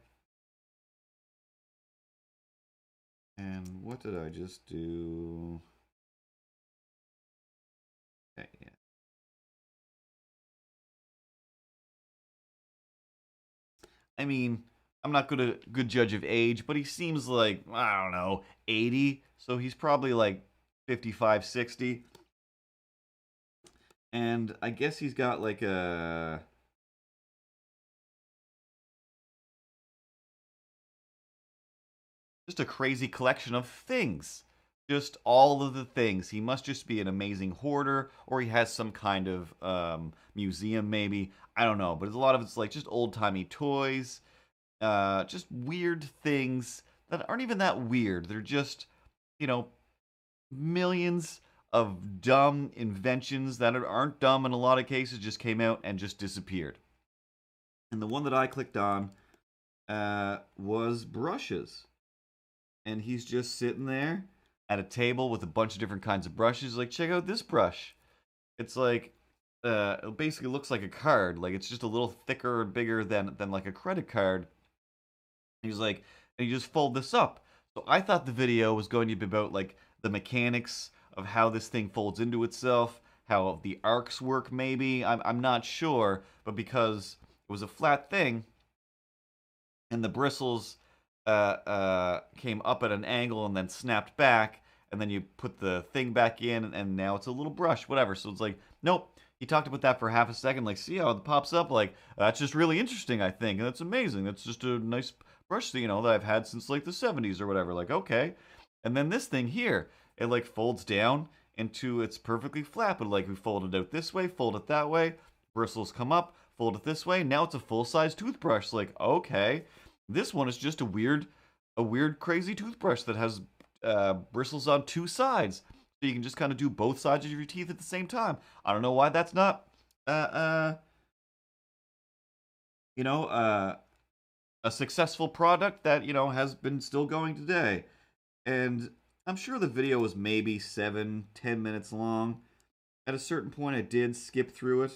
And what did I just do? Okay, yeah. I mean, I'm not good judge of age, but he seems like, I don't know, 80. So he's probably like 55, 60. And I guess he's got like just a crazy collection of things. Just all of the things. He must just be an amazing hoarder, or he has some kind of museum, maybe. I don't know, but a lot of it's like just old timey toys, just weird things that aren't even that weird. They're just, you know, millions of dumb inventions that aren't dumb in a lot of cases, just came out and just disappeared. And the one that I clicked on was brushes. And he's just sitting there at a table with a bunch of different kinds of brushes. Like, check out this brush. It's like, it basically looks like a card. Like, it's just a little thicker and bigger than like a credit card. He's like, and you just fold this up. So I thought the video was going to be about like the mechanics of how this thing folds into itself, how the arcs work. Maybe I'm not sure, but because it was a flat thing, and the bristles came up at an angle and then snapped back, and then you put the thing back in, and now it's a little brush, whatever. So it's like, nope. He talked about that for half a second, like, see how it pops up? Like, that's just really interesting, I think, and that's amazing. That's just a nice brush, that I've had since like the 70s or whatever. Like, okay. And then this thing here, it like folds down into, it's perfectly flat, but like we fold it out this way, fold it that way, bristles come up, fold it this way. Now it's a full-size toothbrush. Like, okay. This one is just a weird, crazy toothbrush that has bristles on two sides. So you can just kind of do both sides of your teeth at the same time. I don't know why that's not, a successful product that, has been still going today. And I'm sure the video was maybe 7-10 minutes long. At a certain point, I did skip through it.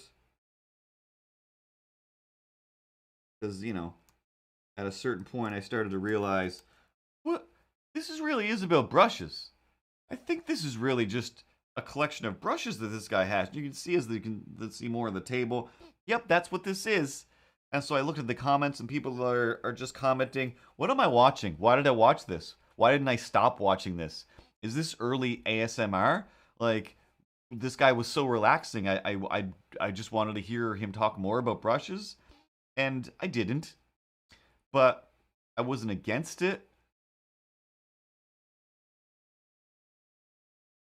Because, at a certain point, I started to realize, what? This really is about brushes. I think this is really just a collection of brushes that this guy has. You can see as you can see more of the table. Yep, that's what this is. And so I looked at the comments, and people are just commenting, what am I watching? Why did I watch this? Why didn't I stop watching this? Is this early ASMR? Like, this guy was so relaxing. I just wanted to hear him talk more about brushes, and I didn't. But I wasn't against it.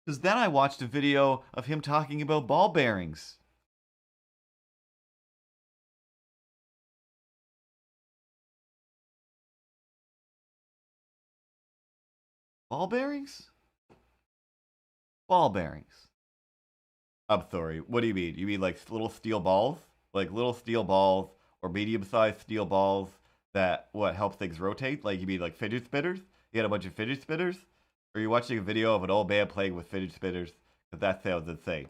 Because then I watched a video of him talking about ball bearings. Ball bearings? Ball bearings. Sorry, what do you mean? You mean like little steel balls? Like little steel balls or medium-sized steel balls that, what, help things rotate? Like, you mean like fidget spinners? You had a bunch of fidget spinners? Or are you watching a video of an old man playing with fidget spinners? Because that sounds insane.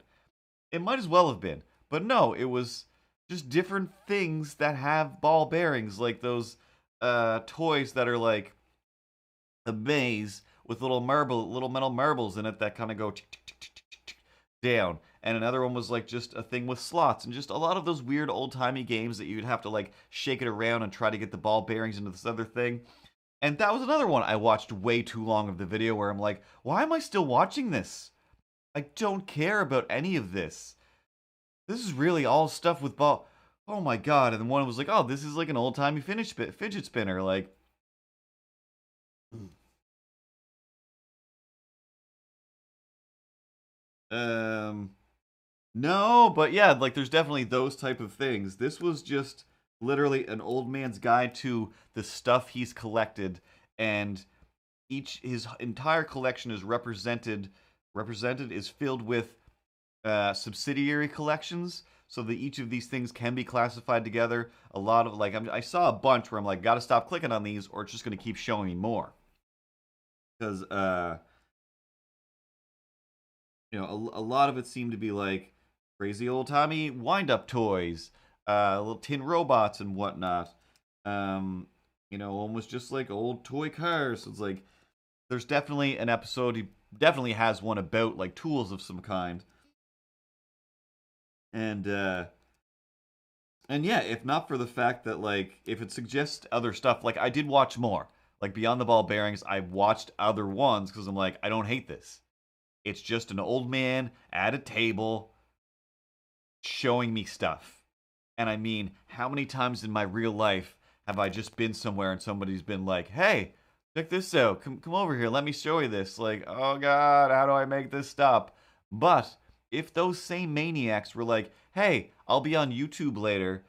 It might as well have been. But no, it was just different things that have ball bearings. Like those toys that are like a maze with little metal marbles in it that kind of go down. And another one was like just a thing with slots, and just a lot of those weird old-timey games that you'd have to like shake it around and try to get the ball bearings into this other thing. And that was another one I watched way too long of the video where I'm like, why am I still watching this? I don't care about any of this. This is really all stuff with ball. Oh my god. And then one was like, oh, this is like an old-timey fidget spinner. Like, no, but yeah, like there's definitely those type of things. This was just literally an old man's guide to the stuff he's collected, and his entire collection is represented is filled with subsidiary collections, so that each of these things can be classified together. A lot of like I saw a bunch where I'm like, gotta stop clicking on these, or it's just gonna keep showing me more. Because you know, a lot of it seemed to be like crazy old timey wind-up toys, little tin robots and whatnot. You know, one was just like old toy cars. So it's like there's definitely an episode. He definitely has one about like tools of some kind. And yeah, if not for the fact that like if it suggests other stuff, like I did watch more. Like beyond the ball bearings, I watched other ones because I'm like, I don't hate this. It's just an old man at a table showing me stuff. And I mean, how many times in my real life have I just been somewhere and somebody's been like, hey, check this out. Come over here. Let me show you this. Like, oh God, how do I make this stop? But if those same maniacs were like, hey, I'll be on YouTube later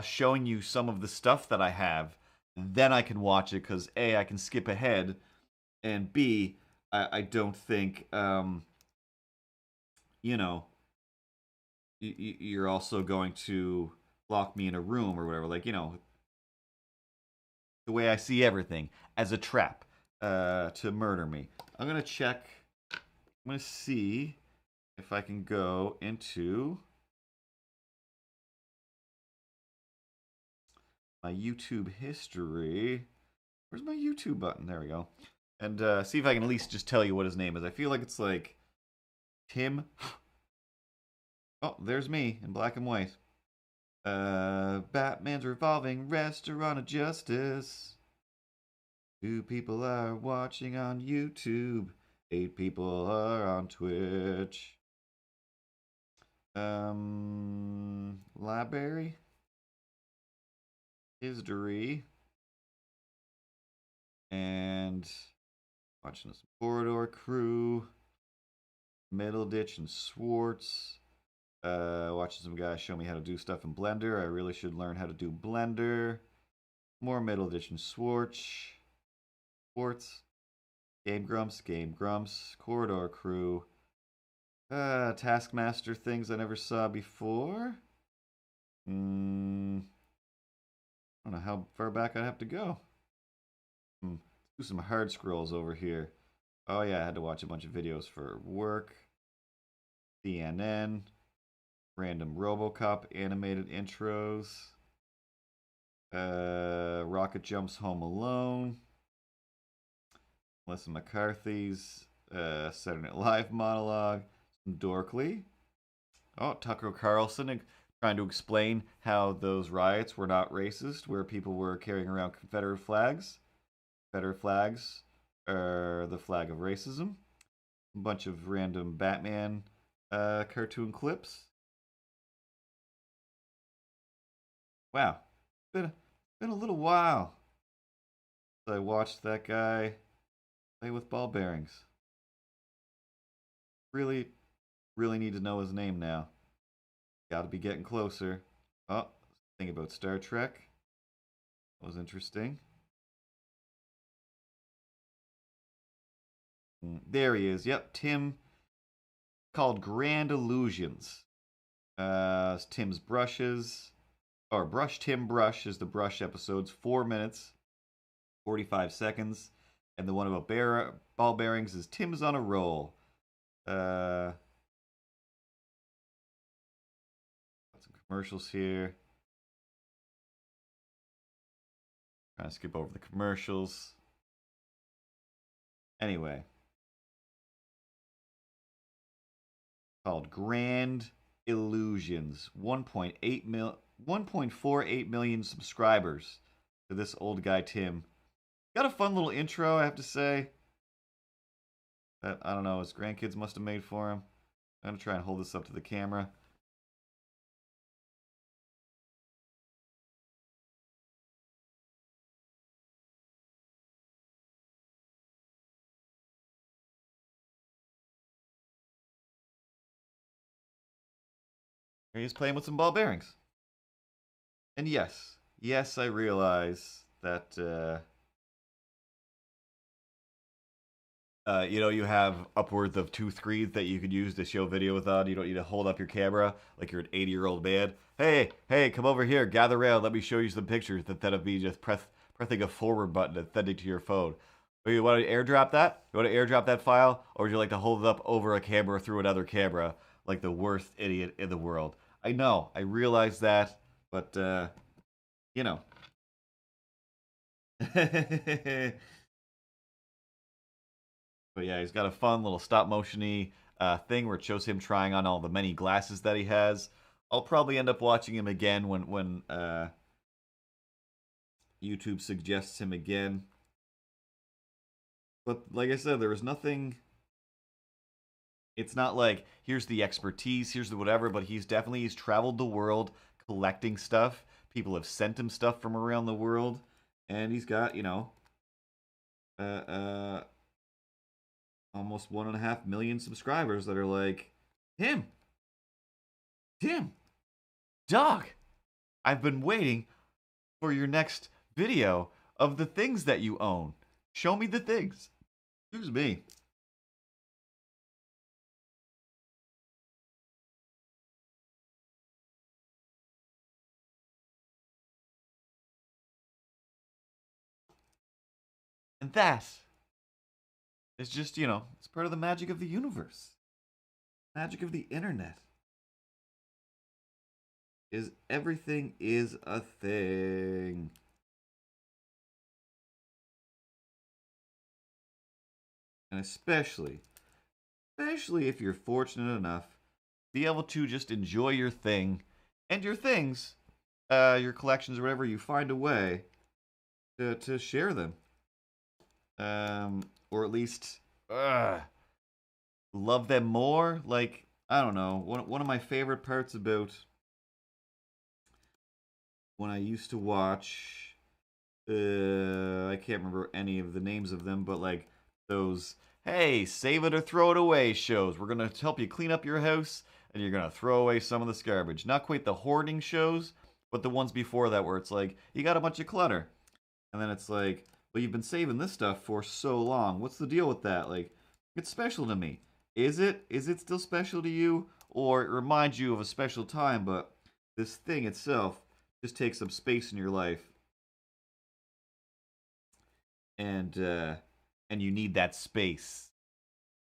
showing you some of the stuff that I have, then I can watch it because A, I can skip ahead, and B, I don't think, you know, you're also going to lock me in a room or whatever. Like, you know, the way I see everything, as a trap to murder me. I'm going to check. I'm going to see if I can go into my YouTube history. Where's my YouTube button? There we go. And see if I can at least just tell you what his name is. I feel like it's like Tim. Oh, there's me in black and white. Batman's Revolving Restaurant of Justice. 2 people are watching on YouTube. 8 people are on Twitch. Library. History. And watching some Corridor Crew. Middle Ditch and Swartz. Watching some guys show me how to do stuff in Blender. I really should learn how to do Blender. More Middle Ditch and Swartz. Game Grumps. Corridor Crew. Taskmaster things I never saw before. I don't know how far back I'd have to go. Do some hard scrolls over here. Oh yeah, I had to watch a bunch of videos for work. CNN. Random RoboCop animated intros. Rocket Jump's Home Alone. Melissa McCarthy's Saturday Night Live monologue. Some Dorkly. Oh, Tucker Carlson trying to explain how those riots were not racist, where people were carrying around Confederate flags. Confederate flags are the flag of racism. A bunch of random Batman cartoon clips. Wow, it's been a little while since I watched that guy play with ball bearings. Really, really need to know his name now. Got to be getting closer. Oh, think about Star Trek. That was interesting. There he is. Yep, Tim. Called Grand Illusions. Tim's brushes. Or Brush Tim Brush is the brush episodes. 4 minutes, 45 seconds. And the one about ball bearings is Tim's on a Roll. Got some commercials here. Trying to skip over the commercials. Anyway. Called Grand Illusions. 1.48 million subscribers to this old guy Tim. Got a fun little intro, I have to say. That, I don't know, his grandkids must have made for him. I'm going to try and hold this up to the camera. He's playing with some ball bearings. And yes, I realize that, you have upwards of 2 screens that you could use to show video without. You don't need to hold up your camera like you're an 80-year-old man. Hey, come over here, gather around, let me show you some pictures instead of me just pressing a forward button and sending to your phone. Or you want to airdrop that? You want to airdrop that file? Or would you like to hold it up over a camera through another camera like the worst idiot in the world? I know, I realize that, but, you know. But yeah, he's got a fun little stop-motion-y thing where it shows him trying on all the many glasses that he has. I'll probably end up watching him again when YouTube suggests him again. But like I said, there was nothing... It's not like, here's the expertise, here's the whatever, but he's traveled the world collecting stuff. People have sent him stuff from around the world. And he's got, almost 1.5 million subscribers that are like, Tim, dog, I've been waiting for your next video of the things that you own. Show me the things. Excuse me. And that is just, it's part of the magic of the universe. Magic of the internet. Is everything is a thing. And especially if you're fortunate enough to be able to just enjoy your thing and your things, your collections or whatever, you find a way to share them. Or at least love them more. Like, I don't know. One of my favorite parts about when I used to watch, I can't remember any of the names of them, but like those, hey, save it or throw it away shows. We're going to help you clean up your house, and you're going to throw away some of this garbage. Not quite the hoarding shows, but the ones before that where it's like, you got a bunch of clutter. And then it's like, well, you've been saving this stuff for so long. What's the deal with that? Like, it's special to me. Is it? Is it still special to you? Or it reminds you of a special time, but this thing itself just takes up space in your life. And you need that space.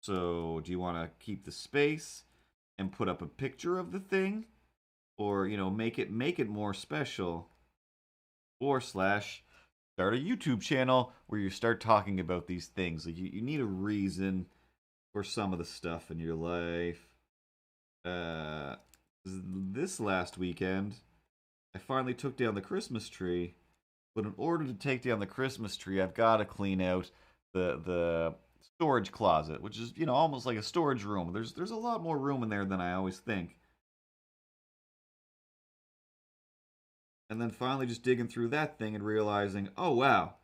So, do you want to keep the space and put up a picture of the thing? Or, make it more special? Or / start a YouTube channel where you start talking about these things. Like you need a reason for some of the stuff in your life. This last weekend, I finally took down the Christmas tree. But in order to take down the Christmas tree, I've got to clean out the storage closet, which is, almost like a storage room. There's a lot more room in there than I always think. And then finally just digging through that thing and realizing, oh wow,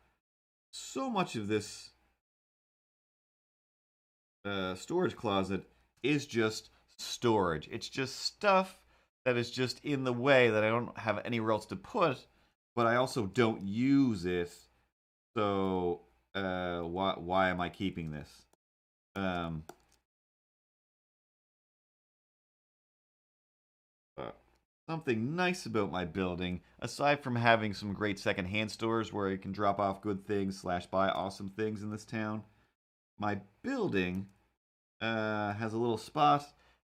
so much of this storage closet is just storage. It's just stuff that is just in the way that I don't have anywhere else to put, but I also don't use it. So why am I keeping this? Something nice about my building, aside from having some great secondhand stores where you can drop off good things / buy awesome things in this town, my building has a little spot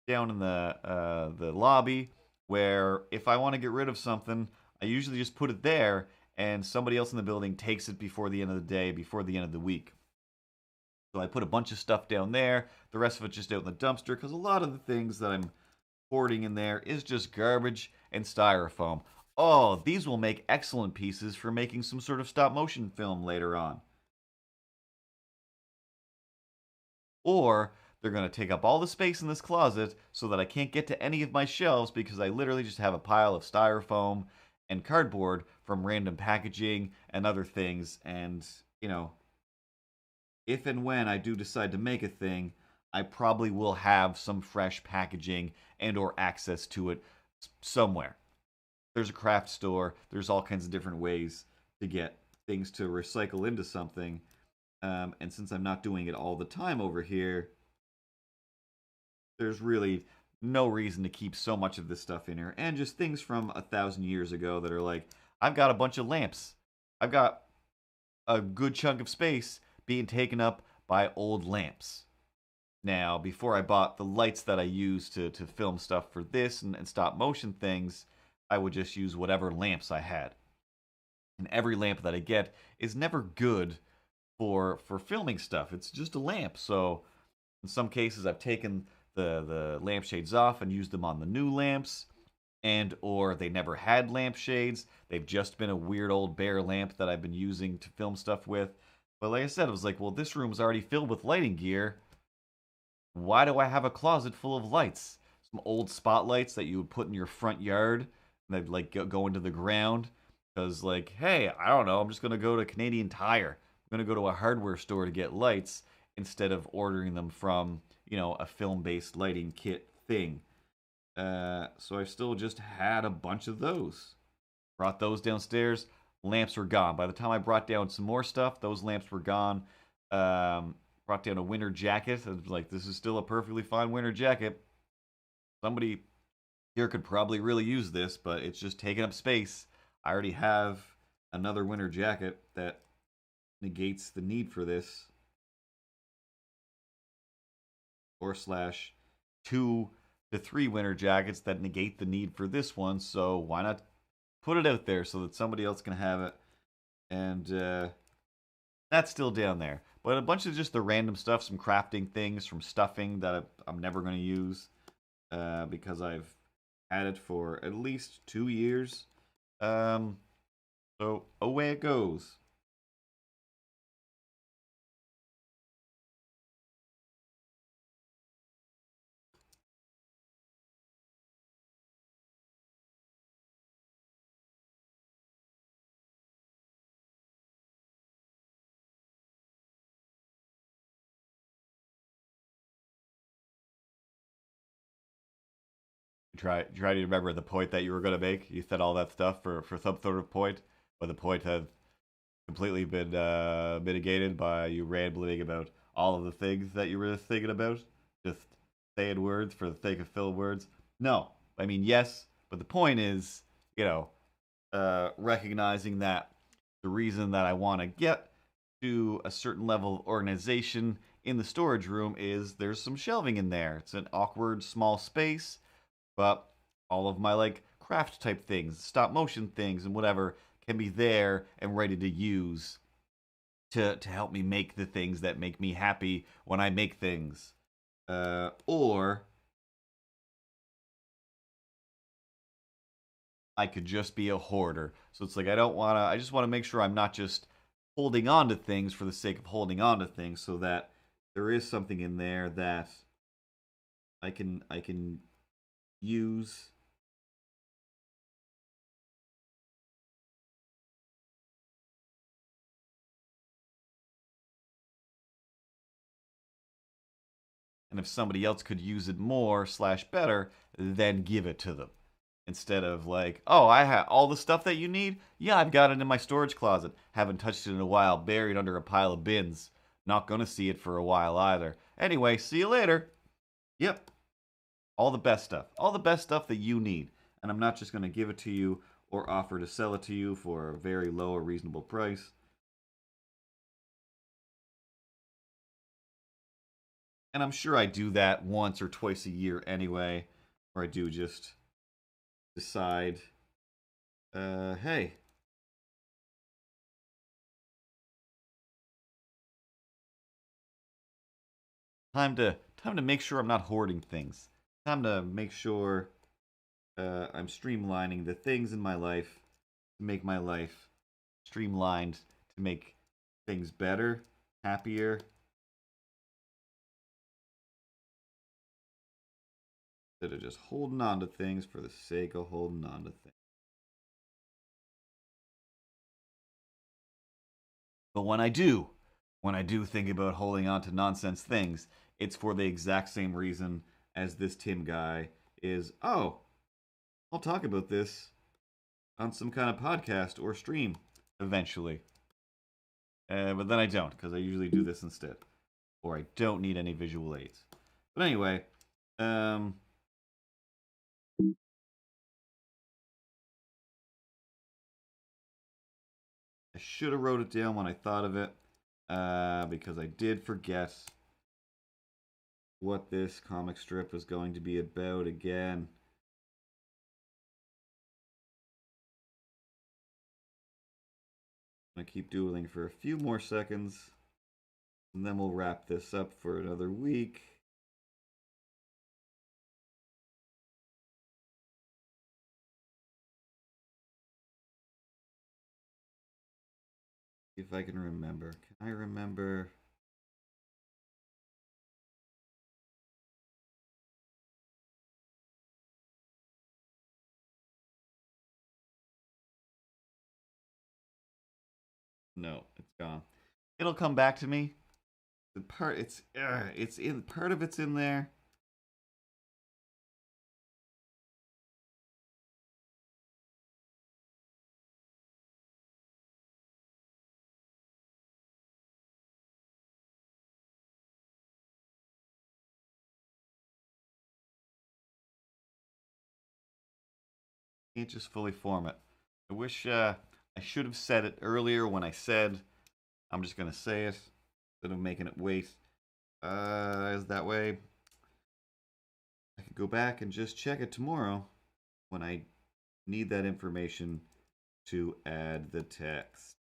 down in the lobby where if I want to get rid of something, I usually just put it there, and somebody else in the building takes it before the end of the day, before the end of the week. So I put a bunch of stuff down there, the rest of it just out in the dumpster, because a lot of the things that I'm hoarding in there is just garbage and styrofoam. Oh, these will make excellent pieces for making some sort of stop motion film later on. Or they're going to take up all the space in this closet so that I can't get to any of my shelves because I literally just have a pile of styrofoam and cardboard from random packaging and other things. And, if and when I do decide to make a thing, I probably will have some fresh packaging and or access to it somewhere. There's a craft store. There's all kinds of different ways to get things to recycle into something. And since I'm not doing it all the time over here, there's really no reason to keep so much of this stuff in here. And just things from 1,000 years ago that are like, I've got a bunch of lamps. I've got a good chunk of space being taken up by old lamps. Now, before I bought the lights that I use to film stuff for this and stop motion things, I would just use whatever lamps I had. And every lamp that I get is never good for filming stuff. It's just a lamp. So in some cases, I've taken the lampshades off and used them on the new lamps, and or they never had lampshades. They've just been a weird old bare lamp that I've been using to film stuff with. But like I said, I was like, well, this room's already filled with lighting gear. Why do I have a closet full of lights? Some old spotlights that you would put in your front yard, and they'd like go into the ground. Because like, hey, I don't know, I'm just gonna go to Canadian Tire. I'm gonna go to a hardware store to get lights instead of ordering them from, a film-based lighting kit thing. So I still just had a bunch of those. Brought those downstairs. Lamps were gone. By the time I brought down some more stuff, those lamps were gone. Brought down a winter jacket. I was like, this is still a perfectly fine winter jacket. Somebody here could probably really use this, but it's just taking up space. I already have another winter jacket that negates the need for this. Or / 2 to 3 winter jackets that negate the need for this one. So why not put it out there so that somebody else can have it? And that's still down there. But a bunch of just the random stuff, some crafting things from stuffing that I'm never going to use because I've had it for at least 2 years. So away it goes. Try to remember the point that you were going to make. You said all that stuff for some sort of point, but the point had completely been mitigated by you rambling about all of the things that you were thinking about, just saying words for the sake of filler words. No, I mean yes, but the point is, recognizing that the reason that I want to get to a certain level of organization in the storage room is there's some shelving in there. It's an awkward small space. But all of my craft type things, stop motion things and whatever can be there and ready to use to help me make the things that make me happy when I make things. Or I could just be a hoarder. So it's like I just want to make sure I'm not just holding on to things for the sake of holding on to things, so that there is something in there that I can use. And if somebody else could use it more / better, then give it to them. Instead of like, oh, I have all the stuff that you need. Yeah, I've got it in my storage closet. Haven't touched it in a while, buried under a pile of bins. Not gonna see it for a while either. Anyway, see you later. Yep. All the best stuff. All the best stuff that you need. And I'm not just gonna give it to you or offer to sell it to you for a very low or reasonable price. And I'm sure I do that once or twice a year anyway, or I do just decide, hey, time to make sure I'm not hoarding things. Time to make sure I'm streamlining the things in my life to make my life streamlined, to make things better, happier. Instead of just holding on to things for the sake of holding on to things. But when I do think about holding on to nonsense things, it's for the exact same reason as this Tim guy is, oh, I'll talk about this on some kind of podcast or stream eventually. But then I don't, because I usually do this instead. Or I don't need any visual aids. But anyway, I should have wrote it down when I thought of it, because I did forget what this comic strip was going to be about again. I'm going to keep doodling for a few more seconds, and then we'll wrap this up for another week. See if I can remember. Can I remember? No, it's gone. It'll come back to me. The part it's in part of it's in there. Can't just fully form it. I wish I should have said it earlier when I said I'm just gonna say it instead of making it wait. Is that way I could go back and just check it tomorrow when I need that information to add the text.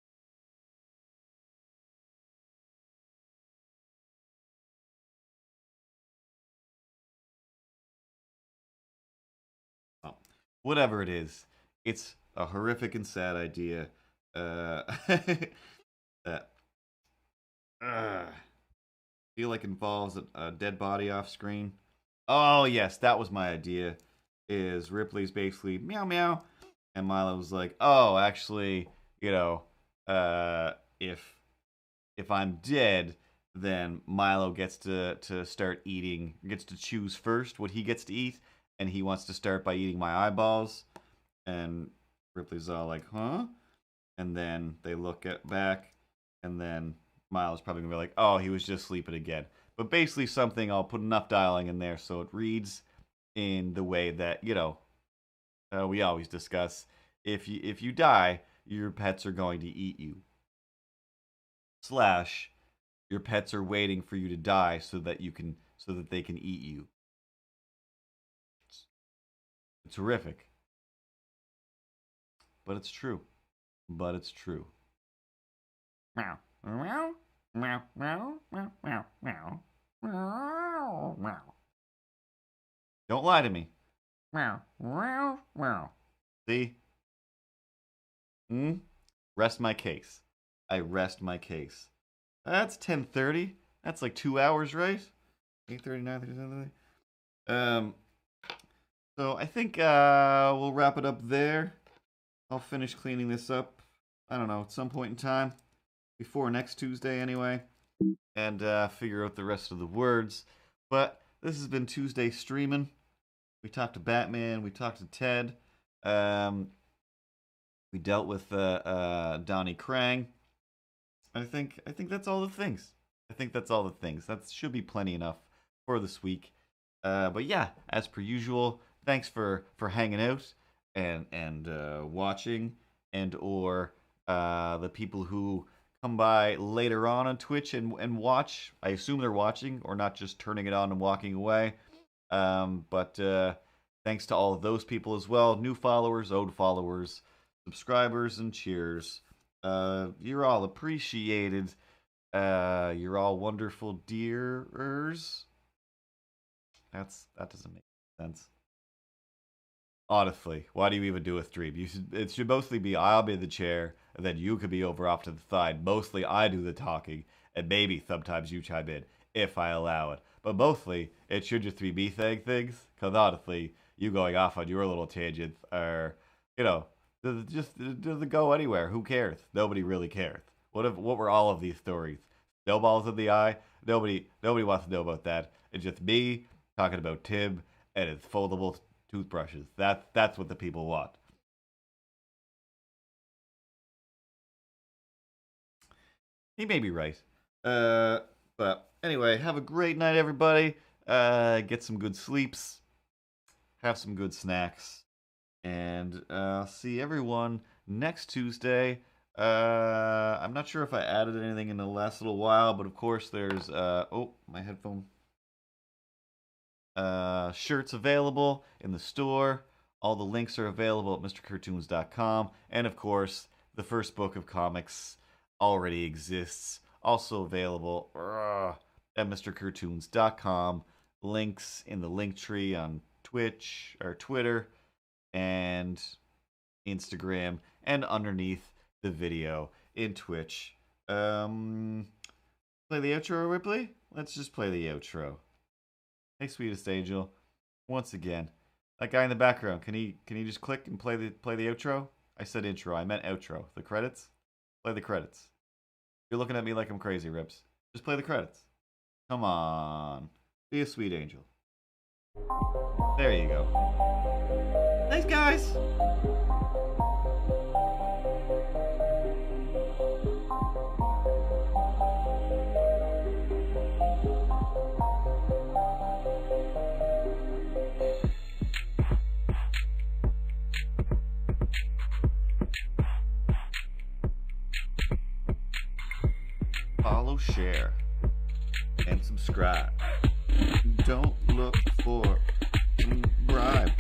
Oh, whatever it is, it's a horrific and sad idea. That feel like involves a dead body off screen. Oh yes, that was my idea. Is Ripley's basically meow meow, and Milo's like, oh, actually, if I'm dead, then Milo gets to start eating, gets to choose first what he gets to eat, and he wants to start by eating my eyeballs. And Ripley's all like, huh? And then they look at back, and then Miles probably gonna be like, oh, he was just sleeping again. But basically something, I'll put enough dialing in there so it reads in the way that, we always discuss. If you die, your pets are going to eat you. / your pets are waiting for you to die so that they can eat you. It's horrific. But it's true. but it's true. Meow. Meow. Meow. Meow. Meow. Meow. Meow. Meow. Meow. Don't lie to me. Meow. Meow. Meow. See? Rest my case. I rest my case. That's 10:30. That's like 2 hours, right? 8:30, 9:30, 10:30. So I think we'll wrap it up there. I'll finish cleaning this up, I don't know, at some point in time. Before next Tuesday, anyway. And figure out the rest of the words. But this has been Tuesday streaming. We talked to Batman. We talked to Ted. We dealt with Donnie Krang. I think that's all the things. That should be plenty enough for this week. But yeah, as per usual, thanks for hanging out and watching, and or the people who come by later on Twitch and watch. I assume they're watching or not just turning it on and walking away. But thanks to all of those people as well. New followers, old followers, subscribers, and cheers. You're all appreciated. You're all wonderful dearers. That doesn't make sense. Honestly, why do you even do a stream? It should mostly be I'll be the chair, and then you could be over off to the side. Mostly I do the talking, and maybe sometimes you chime in, if I allow it. But mostly, it should just be me saying things, because honestly, you going off on your little tangents are, doesn't go anywhere. Who cares? Nobody really cares. What were all of these stories? Snowballs in the eye? Nobody wants to know about that. It's just me talking about Tim and his foldable toothbrushes. That's what the people want. He may be right. But anyway, have a great night, everybody. Get some good sleeps. Have some good snacks. And see everyone next Tuesday. I'm not sure if I added anything in the last little while, but of course there's my headphone. Shirts available in the store. All the links are available at MrCurtoons.com. And of course, the first book of comics already exists. Also available at MrCurtoons.com. Links in the Linktree on Twitch or Twitter and Instagram, and underneath the video in Twitch. Play the outro, Ripley? Let's just play the outro. Hey, sweetest angel. Once again, that guy in the background. Can he just click and play the outro? I said intro. I meant outro. The credits. Play the credits. You're looking at me like I'm crazy, Rips. Just play the credits. Come on. Be a sweet angel. There you go. Thanks, guys. Follow, share, and subscribe. Don't look for bribe.